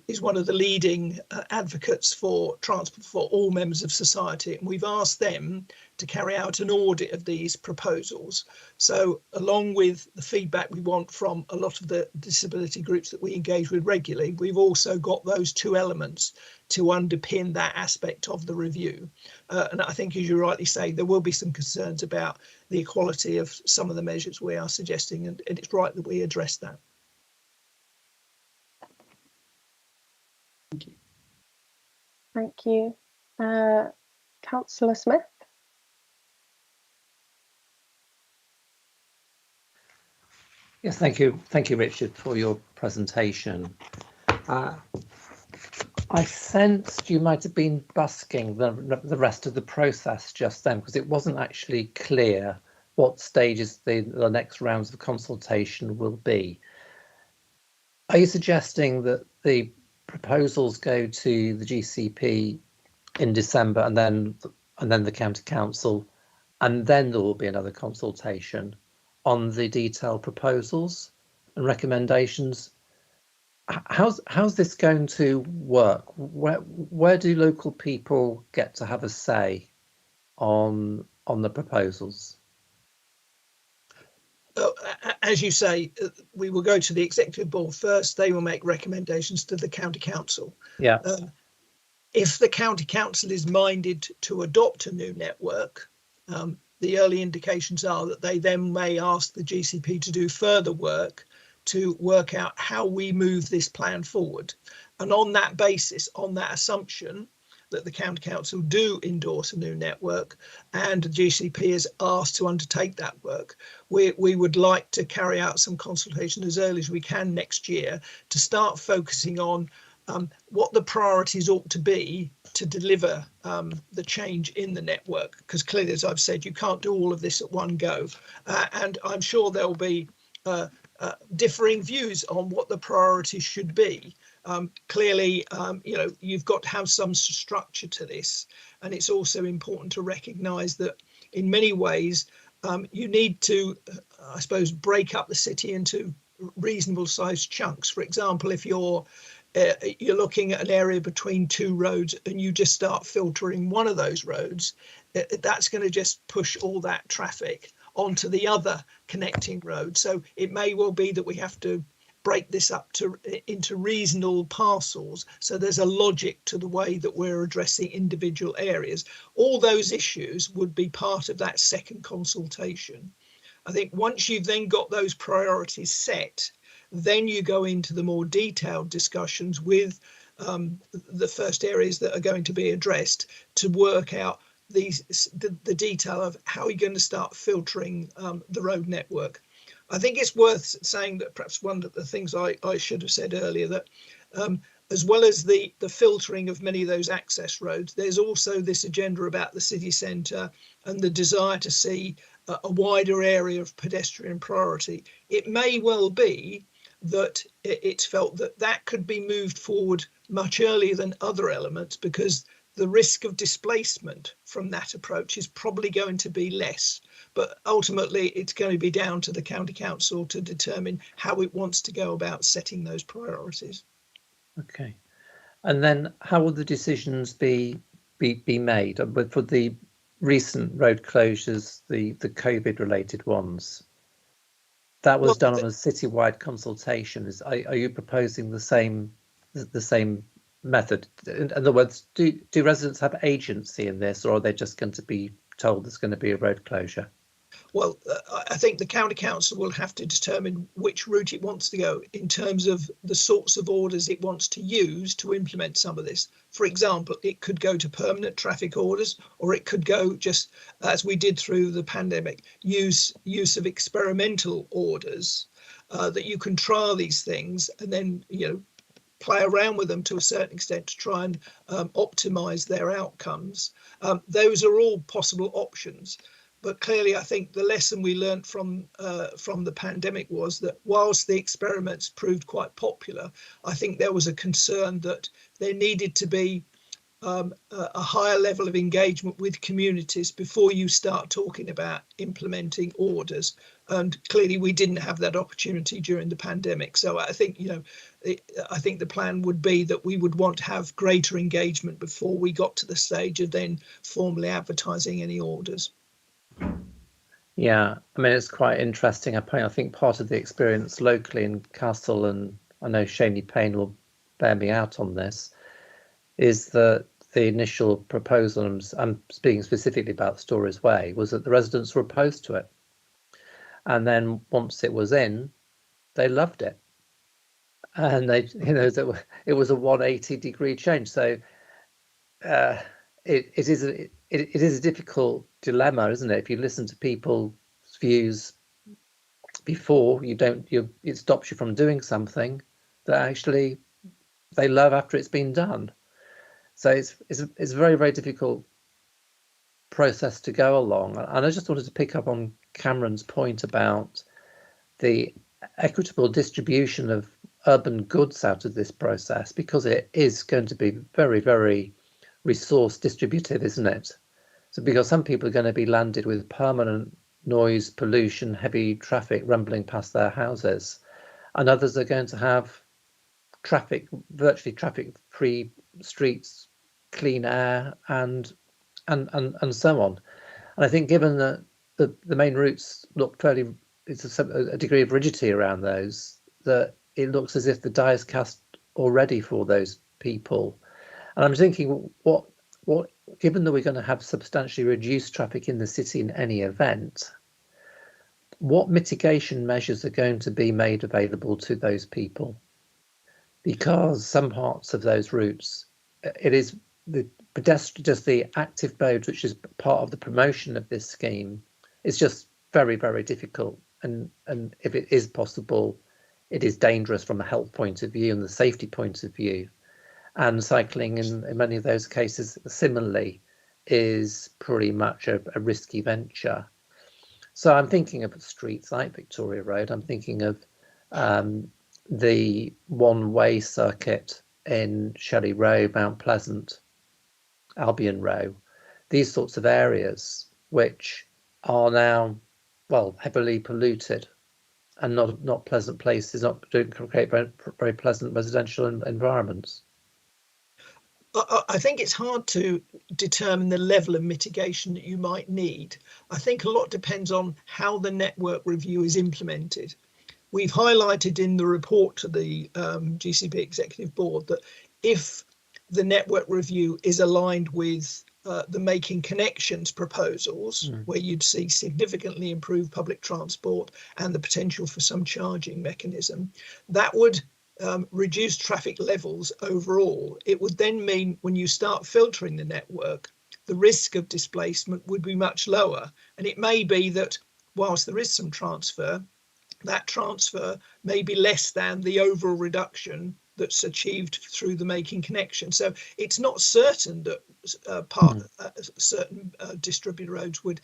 Speaker 14: is one of the leading advocates for transport for all members of society. And we've asked them to carry out an audit of these proposals. So along with the feedback we want from a lot of the disability groups that we engage with regularly, we've also got those two elements to underpin that aspect of the review. And I think, as you rightly say, there will be some concerns about the equality of some of the measures we are suggesting, and it's right that we address that.
Speaker 12: Thank you.
Speaker 1: Thank you. Councillor Smith.
Speaker 15: Yes, thank you. Thank you, Richard, for your presentation. I sensed you might have been busking the rest of the process just then, because it wasn't actually clear what stages the next rounds of consultation will be. Are you suggesting that the proposals go to the GCP in December and then the County Council, and then there will be another consultation on the detailed proposals and recommendations? How's this going to work? Where do local people get to have a say on the proposals?
Speaker 14: As you say, we will go to the Executive Board first. They will make recommendations to the County Council.
Speaker 15: Yeah.
Speaker 14: If the County Council is minded to adopt a new network, the early indications are that they then may ask the GCP to do further work to work out how we move this plan forward. And on that basis, on that assumption that the County Council do endorse a new network and the GCP is asked to undertake that work, we would like to carry out some consultation as early as we can next year to start focusing on what the priorities ought to be to deliver the change in the network. Because clearly, as I've said, you can't do all of this at one go. And I'm sure there'll be differing views on what the priorities should be. Clearly, you've got to have some structure to this. And it's also important to recognise that in many ways, you need to, I suppose, break up the city into reasonable sized chunks. For example, if you're looking at an area between two roads and you just start filtering one of those roads, that's going to just push all that traffic onto the other connecting road. So it may well be that we have to break this up into reasonable parcels. So there's a logic to the way that we're addressing individual areas. All those issues would be part of that second consultation. I think once you've then got those priorities set, then you go into the more detailed discussions with the first areas that are going to be addressed to work out the detail of how you're going to start filtering the road network. I think it's worth saying that perhaps one of the things I should have said earlier, that as well as the filtering of many of those access roads, there's also this agenda about the city centre and the desire to see a wider area of pedestrian priority. It may well be that it's felt that that could be moved forward much earlier than other elements, because the risk of displacement from that approach is probably going to be less. But ultimately, it's going to be down to the County Council to determine how it wants to go about setting those priorities.
Speaker 15: Okay. And then how will the decisions be made? But for the recent road closures, the COVID related ones, that was done on a citywide consultation. Are you proposing the same method? In other words, do residents have agency in this, or are they just going to be told there's going to be a road closure?
Speaker 14: Well, I think the County Council will have to determine which route it wants to go in terms of the sorts of orders it wants to use to implement some of this. For example, it could go to permanent traffic orders, or it could go, just as we did through the pandemic, use of experimental orders that you can trial these things and then, play around with them to a certain extent to try and optimize their outcomes. Those are all possible options. But clearly, I think the lesson we learned from the pandemic was that whilst the experiments proved quite popular, I think there was a concern that there needed to be a higher level of engagement with communities before you start talking about implementing orders. And clearly, we didn't have that opportunity during the pandemic. So I think, I think the plan would be that we would want to have greater engagement before we got to the stage of then formally advertising any orders.
Speaker 15: Yeah, I mean, it's quite interesting. I think part of the experience locally in Castle, and I know Shaney Payne will bear me out on this, is that the initial proposal, and I'm speaking specifically about Stories Way, was that the residents were opposed to it. And then once it was in, they loved it. And they, it was a 180-degree change. So it is a difficult dilemma, isn't it? If you listen to people's views before, it stops you from doing something that actually they love after it's been done. So it's a very, very difficult process to go along. And I just wanted to pick up on Cameron's point about the equitable distribution of urban goods out of this process, because it is going to be very, very resource distributive, isn't it? So because some people are going to be landed with permanent noise, pollution, heavy traffic rumbling past their houses, and others are going to have virtually traffic-free streets, clean air, and so on. And I think, given that the main routes look fairly, it's a degree of rigidity around those, that it looks as if the die is cast already for those people. And I'm thinking, what given that we're going to have substantially reduced traffic in the city in any event, what mitigation measures are going to be made available to those people? Because some parts of those routes, it is the pedestrian, just the active mode, which is part of the promotion of this scheme, is just very, very difficult. And if it is possible, it is dangerous from a health point of view and the safety point of view. And cycling in many of those cases, similarly, is pretty much a risky venture. So I'm thinking of streets like Victoria Road. I'm thinking of the one-way circuit in Shelley Row, Mount Pleasant, Albion Row, these sorts of areas which are now, well, heavily polluted and not pleasant places, not don't create very pleasant residential environments.
Speaker 14: I think it's hard to determine the level of mitigation that you might need. I think a lot depends on how the network review is implemented. We've highlighted in the report to the GCP Executive Board that if the network review is aligned with the Making Connections proposals, where you'd see significantly improved public transport and the potential for some charging mechanism, that would reduce traffic levels overall. It would then mean when you start filtering the network, the risk of displacement would be much lower. And it may be that whilst there is some transfer, that transfer may be less than the overall reduction that's achieved through the Making Connection. So it's not certain that certain distributed roads would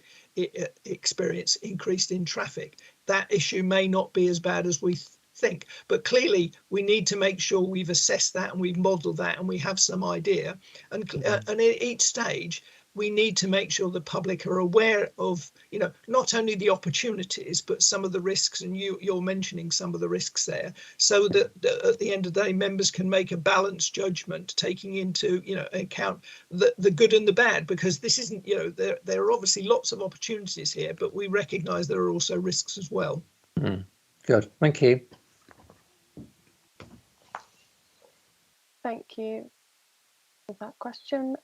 Speaker 14: experience increased in traffic. That issue may not be as bad as we think, but clearly we need to make sure we've assessed that and we've modelled that and we have some idea. And at each stage, we need to make sure the public are aware of, you know, not only the opportunities, but some of the risks, and you're mentioning some of the risks there, so that at the end of the day, members can make a balanced judgment, taking into, you know, account the good and the bad, because this isn't, you know, there are obviously lots of opportunities here, but we recognise there are also risks as well.
Speaker 15: Good, thank you.
Speaker 1: Thank you for that question.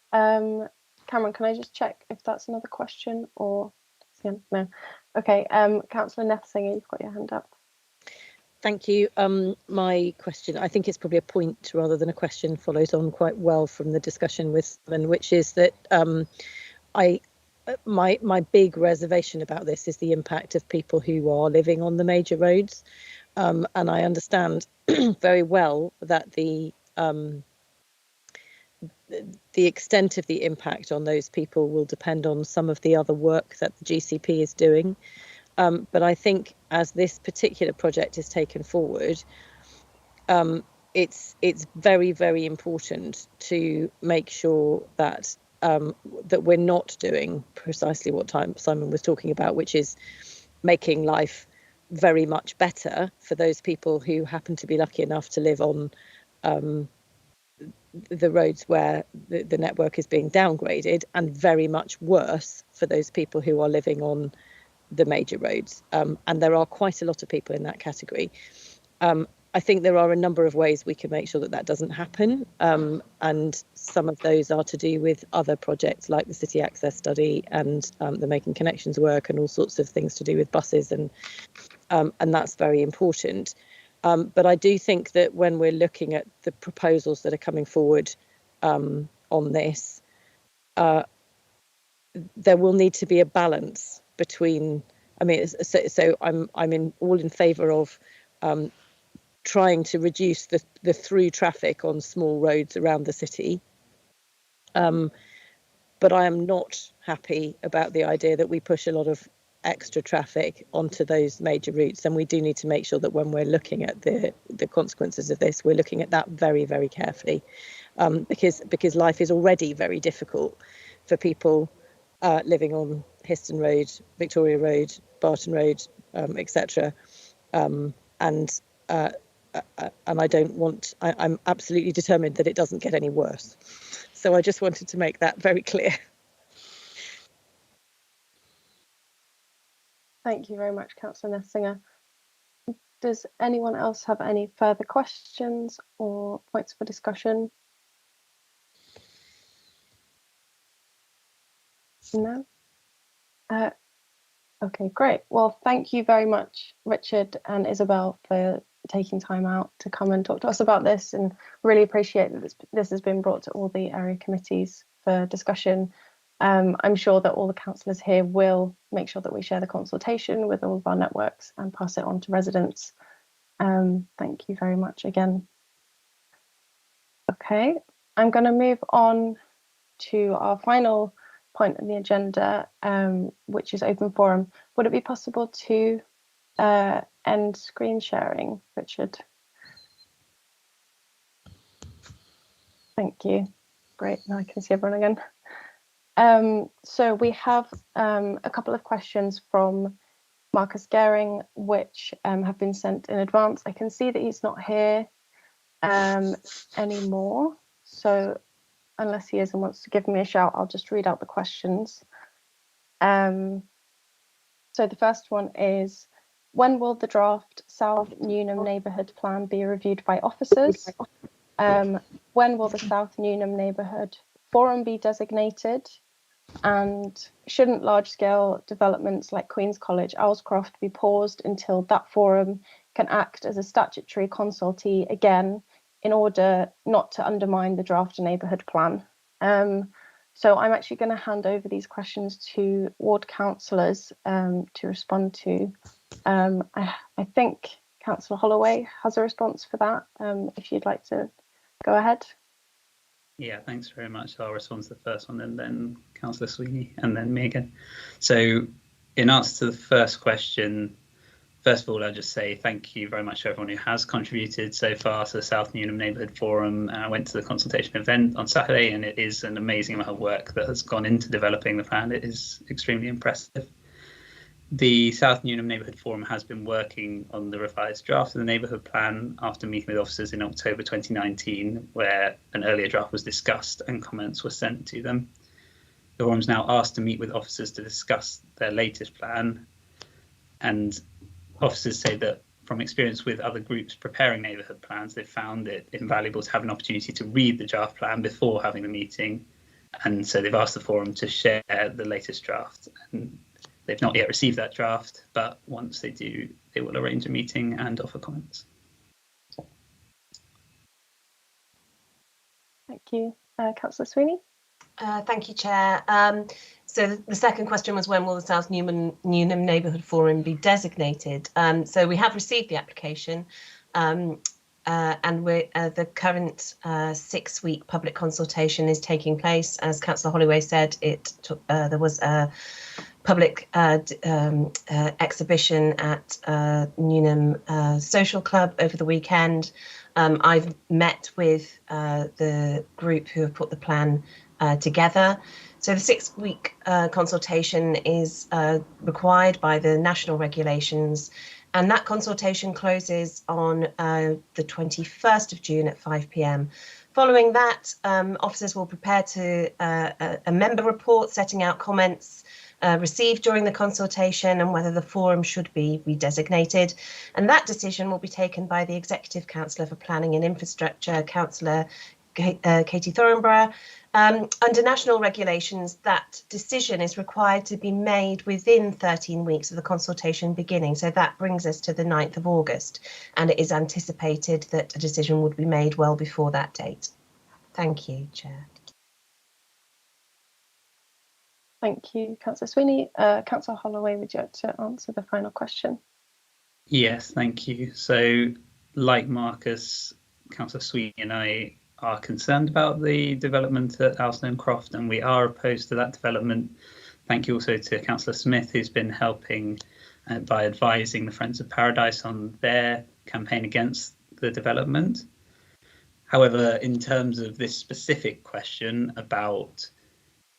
Speaker 1: Cameron, can I just check if that's another question or no? Okay, Councillor Nethsinger, you've got your hand up.
Speaker 9: Thank you. My question, I think it's probably a point rather than a question, follows on quite well from the discussion with Simon, which is that my big reservation about this is the impact of people who are living on the major roads, and I understand very well that the extent of the impact on those people will depend on some of the other work that the GCP is doing. But I think as this particular project is taken forward, it's very, very important to make sure that that we're not doing precisely what Simon was talking about, which is making life very much better for those people who happen to be lucky enough to live on the roads where the network is being downgraded, and very much worse for those people who are living on the major roads. And there are quite a lot of people in that category. I think there are a number of ways we can make sure that that doesn't happen. And some of those are to do with other projects like the City Access Study and the Making Connections work, and all sorts of things to do with buses, and that's very important. But I do think that when we're looking at the proposals that are coming forward on this, there will need to be a balance between. I mean, so I'm all in favour of trying to reduce the through traffic on small roads around the city, But I am not happy about the idea that we push a lot of extra traffic onto those major routes, and we do need to make sure that when we're looking at the consequences of this, we're looking at that very, very carefully, because life is already very difficult for people living on Histon Road, Victoria Road, Barton Road, etc. And I don't want. I'm absolutely determined that it doesn't get any worse. So I just wanted to make that very clear.
Speaker 1: Thank you very much, Councillor Nessinger. Does anyone else have any further questions or points for discussion? No? Okay, great. Well, thank you very much, Richard and Isabel, for taking time out to come and talk to us about this, and really appreciate that this has been brought to all the area committees for discussion. I'm sure that all the councillors here will make sure that we share the consultation with all of our networks and pass it on to residents. Thank you very much again. Okay, I'm going to move on to our final point on the agenda, which is open forum. Would it be possible to end screen sharing, Richard? Thank you. Great, now I can see everyone again. So we have a couple of questions from Marcus Gehring, which have been sent in advance. I can see that he's not here anymore. So unless he is and wants to give me a shout, I'll just read out the questions. So the first one is, when will the draft South Newnham neighbourhood plan be reviewed by officers? When will the South Newnham neighbourhood forum be designated? And shouldn't large-scale developments like Queen's College, Owlscroft be paused until that forum can act as a statutory consultee again in order not to undermine the draft neighbourhood plan? So I'm actually going to hand over these questions to ward councillors to respond to. I think Councillor Holloway has a response for that, if you'd like to go ahead.
Speaker 12: Yeah, thanks very much. I'll respond to the first one and then Councillor Sweeney and then me again. So in answer to the first question, first of all, I'll just say thank you very much to everyone who has contributed so far to the South Newnham Neighbourhood Forum. I went to the consultation event on Saturday, and it is an amazing amount of work that has gone into developing the plan. It is extremely impressive. The South Newnham Neighbourhood Forum has been working on the revised draft of the neighbourhood plan after meeting with officers in October 2019, where an earlier draft was discussed and comments were sent to them. The forum's now asked to meet with officers to discuss their latest plan, and officers say that from experience with other groups preparing neighbourhood plans, they've found it invaluable to have an opportunity to read the draft plan before having the meeting, and so they've asked the forum to share the latest draft. And they've not yet received that draft, but once they do, they will arrange a meeting and offer comments.
Speaker 1: Thank you. Councillor Sweeney?
Speaker 6: Thank you, Chair. So the second question was, when will the South Newnham Neighbourhood Forum be designated? So we have received the application, and the current 6-week public consultation is taking place. As Councillor Holloway said, there was a public exhibition at Newnham Social Club over the weekend. I've met with the group who have put the plan together. So the 6-week consultation is required by the national regulations, and that consultation closes on the 21st of June at 5 p.m. Following that, officers will prepare a member report setting out comments received during the consultation and whether the forum should be redesignated. And that decision will be taken by the Executive Councillor for Planning and Infrastructure, Councillor Katie Thornborough. Under national regulations, that decision is required to be made within 13 weeks of the consultation beginning. So that brings us to the 9th of August, and it is anticipated that a decision would be made well before that date. Thank you, Chair.
Speaker 1: Thank you, Councillor Sweeney. Councillor Holloway, would you like to answer the final question?
Speaker 12: Yes, thank you. So like Marcus, Councillor Sweeney and I are concerned about the development at Alston Croft, and we are opposed to that development. Thank you also to Councillor Smith, who's been helping by advising the Friends of Paradise on their campaign against the development. However, in terms of this specific question about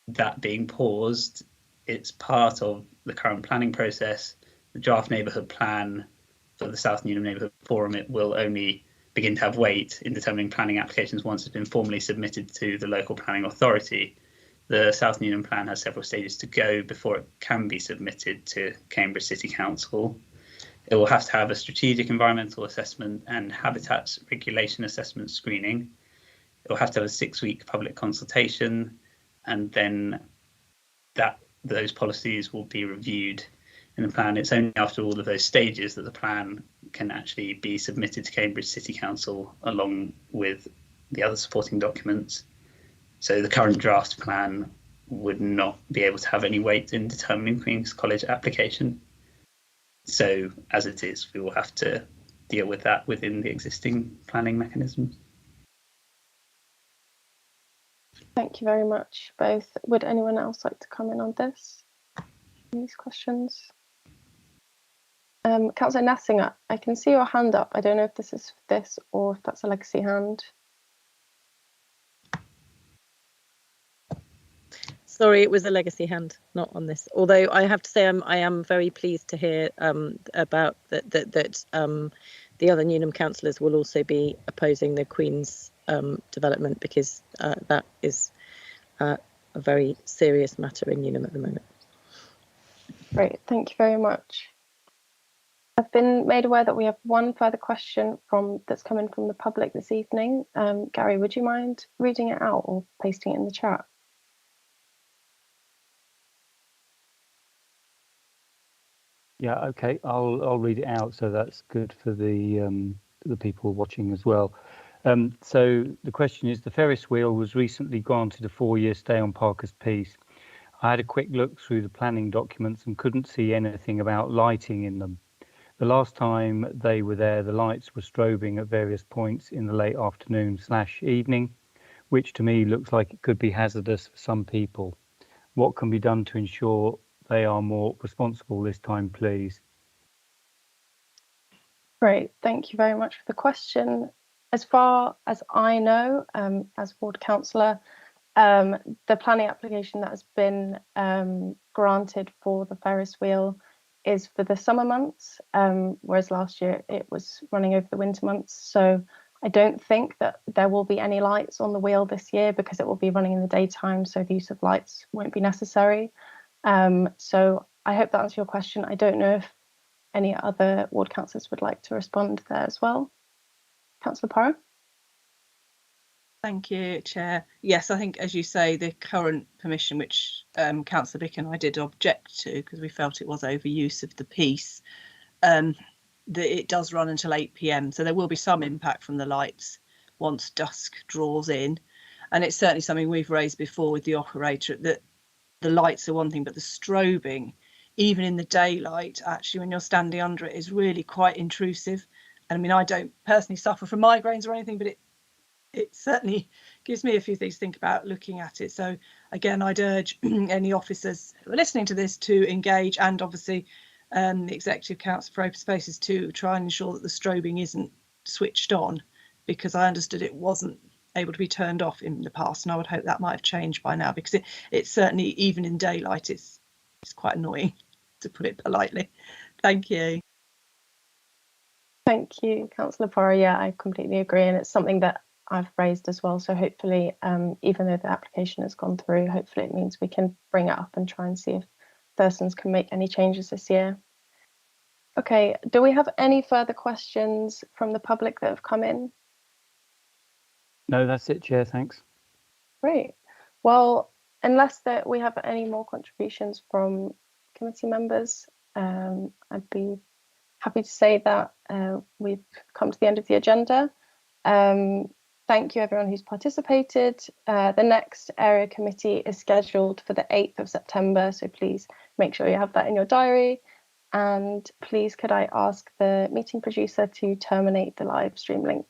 Speaker 12: that being paused, it's part of the current planning process. The draft neighbourhood plan for the South Newnham Neighbourhood Forum, it will only begin to have weight in determining planning applications once it's been formally submitted to the local planning authority. The South Newnham plan has several stages to go before it can be submitted to Cambridge City Council. It will have to have a strategic environmental assessment and habitats regulation assessment screening. It will have to have a 6-week public consultation, and then those policies will be reviewed in the plan. It's only after all of those stages that the plan can actually be submitted to Cambridge City Council along with the other supporting documents. So the current draft plan would not be able to have any weight in determining Queen's College application. So as it is, we will have to deal with that within the existing planning mechanisms.
Speaker 1: Thank you very much, both. Would anyone else like to comment on this? These questions? Councillor Nessinger, I can see your hand up. I don't know if this is this or if that's a legacy hand.
Speaker 9: Sorry, it was a legacy hand, not on this. Although I have to say I am very pleased to hear about that the other Newnham councillors will also be opposing the Queen's development, because that is a very serious matter in Newnham at the moment.
Speaker 1: Great, thank you very much. I've been made aware that we have one further question that's coming from the public this evening. Gary, would you mind reading it out or pasting it in the chat?
Speaker 2: Yeah, okay, I'll read it out, so that's good for the people watching as well. So the question is, the Ferris wheel was recently granted a 4-year stay on Parker's Piece. I had a quick look through the planning documents and couldn't see anything about lighting in them. The last time they were there, the lights were strobing at various points in the late afternoon/evening, which to me looks like it could be hazardous for some people. What can be done to ensure they are more responsible this time, please?
Speaker 1: Great, thank you very much for the question. As far as I know, as ward councillor, the planning application that has been granted for the Ferris wheel is for the summer months, whereas last year it was running over the winter months. So I don't think that there will be any lights on the wheel this year because it will be running in the daytime, so the use of lights won't be necessary. So I hope that answers your question. I don't know if any other ward councillors would like to respond there as well. Councillor Porrow.
Speaker 4: Thank you, Chair. Yes, I think, as you say, the current permission, which Councillor Bick and I did object to because we felt it was overuse of the piece, that it does run until 8 p.m. So there will be some impact from the lights once dusk draws in. And it's certainly something we've raised before with the operator, that the lights are one thing, but the strobing, even in the daylight, actually, when you're standing under it, is really quite intrusive. And I mean, I don't personally suffer from migraines or anything, but it certainly gives me a few things to think about looking at it. So again, I'd urge any officers who are listening to this to engage, and obviously the Executive Council for Open Spaces to try and ensure that the strobing isn't switched on, because I understood it wasn't able to be turned off in the past, and I would hope that might have changed by now, because it's certainly, even in daylight, it's quite annoying, to put it politely. Thank you.
Speaker 1: Thank you, Councillor Porrow. Yeah, I completely agree, and it's something that I've raised as well. So hopefully, even though the application has gone through, hopefully it means we can bring it up and try and see if Thurston's can make any changes this year. Okay, do we have any further questions from the public that have come in?
Speaker 2: No, that's it, Chair, thanks.
Speaker 1: Great. Well, unless we have any more contributions from committee members, I'd be happy to say that we've come to the end of the agenda. Thank you everyone who's participated. The next area committee is scheduled for the 8th of September, so please make sure you have that in your diary. And please could I ask the meeting producer to terminate the live stream link.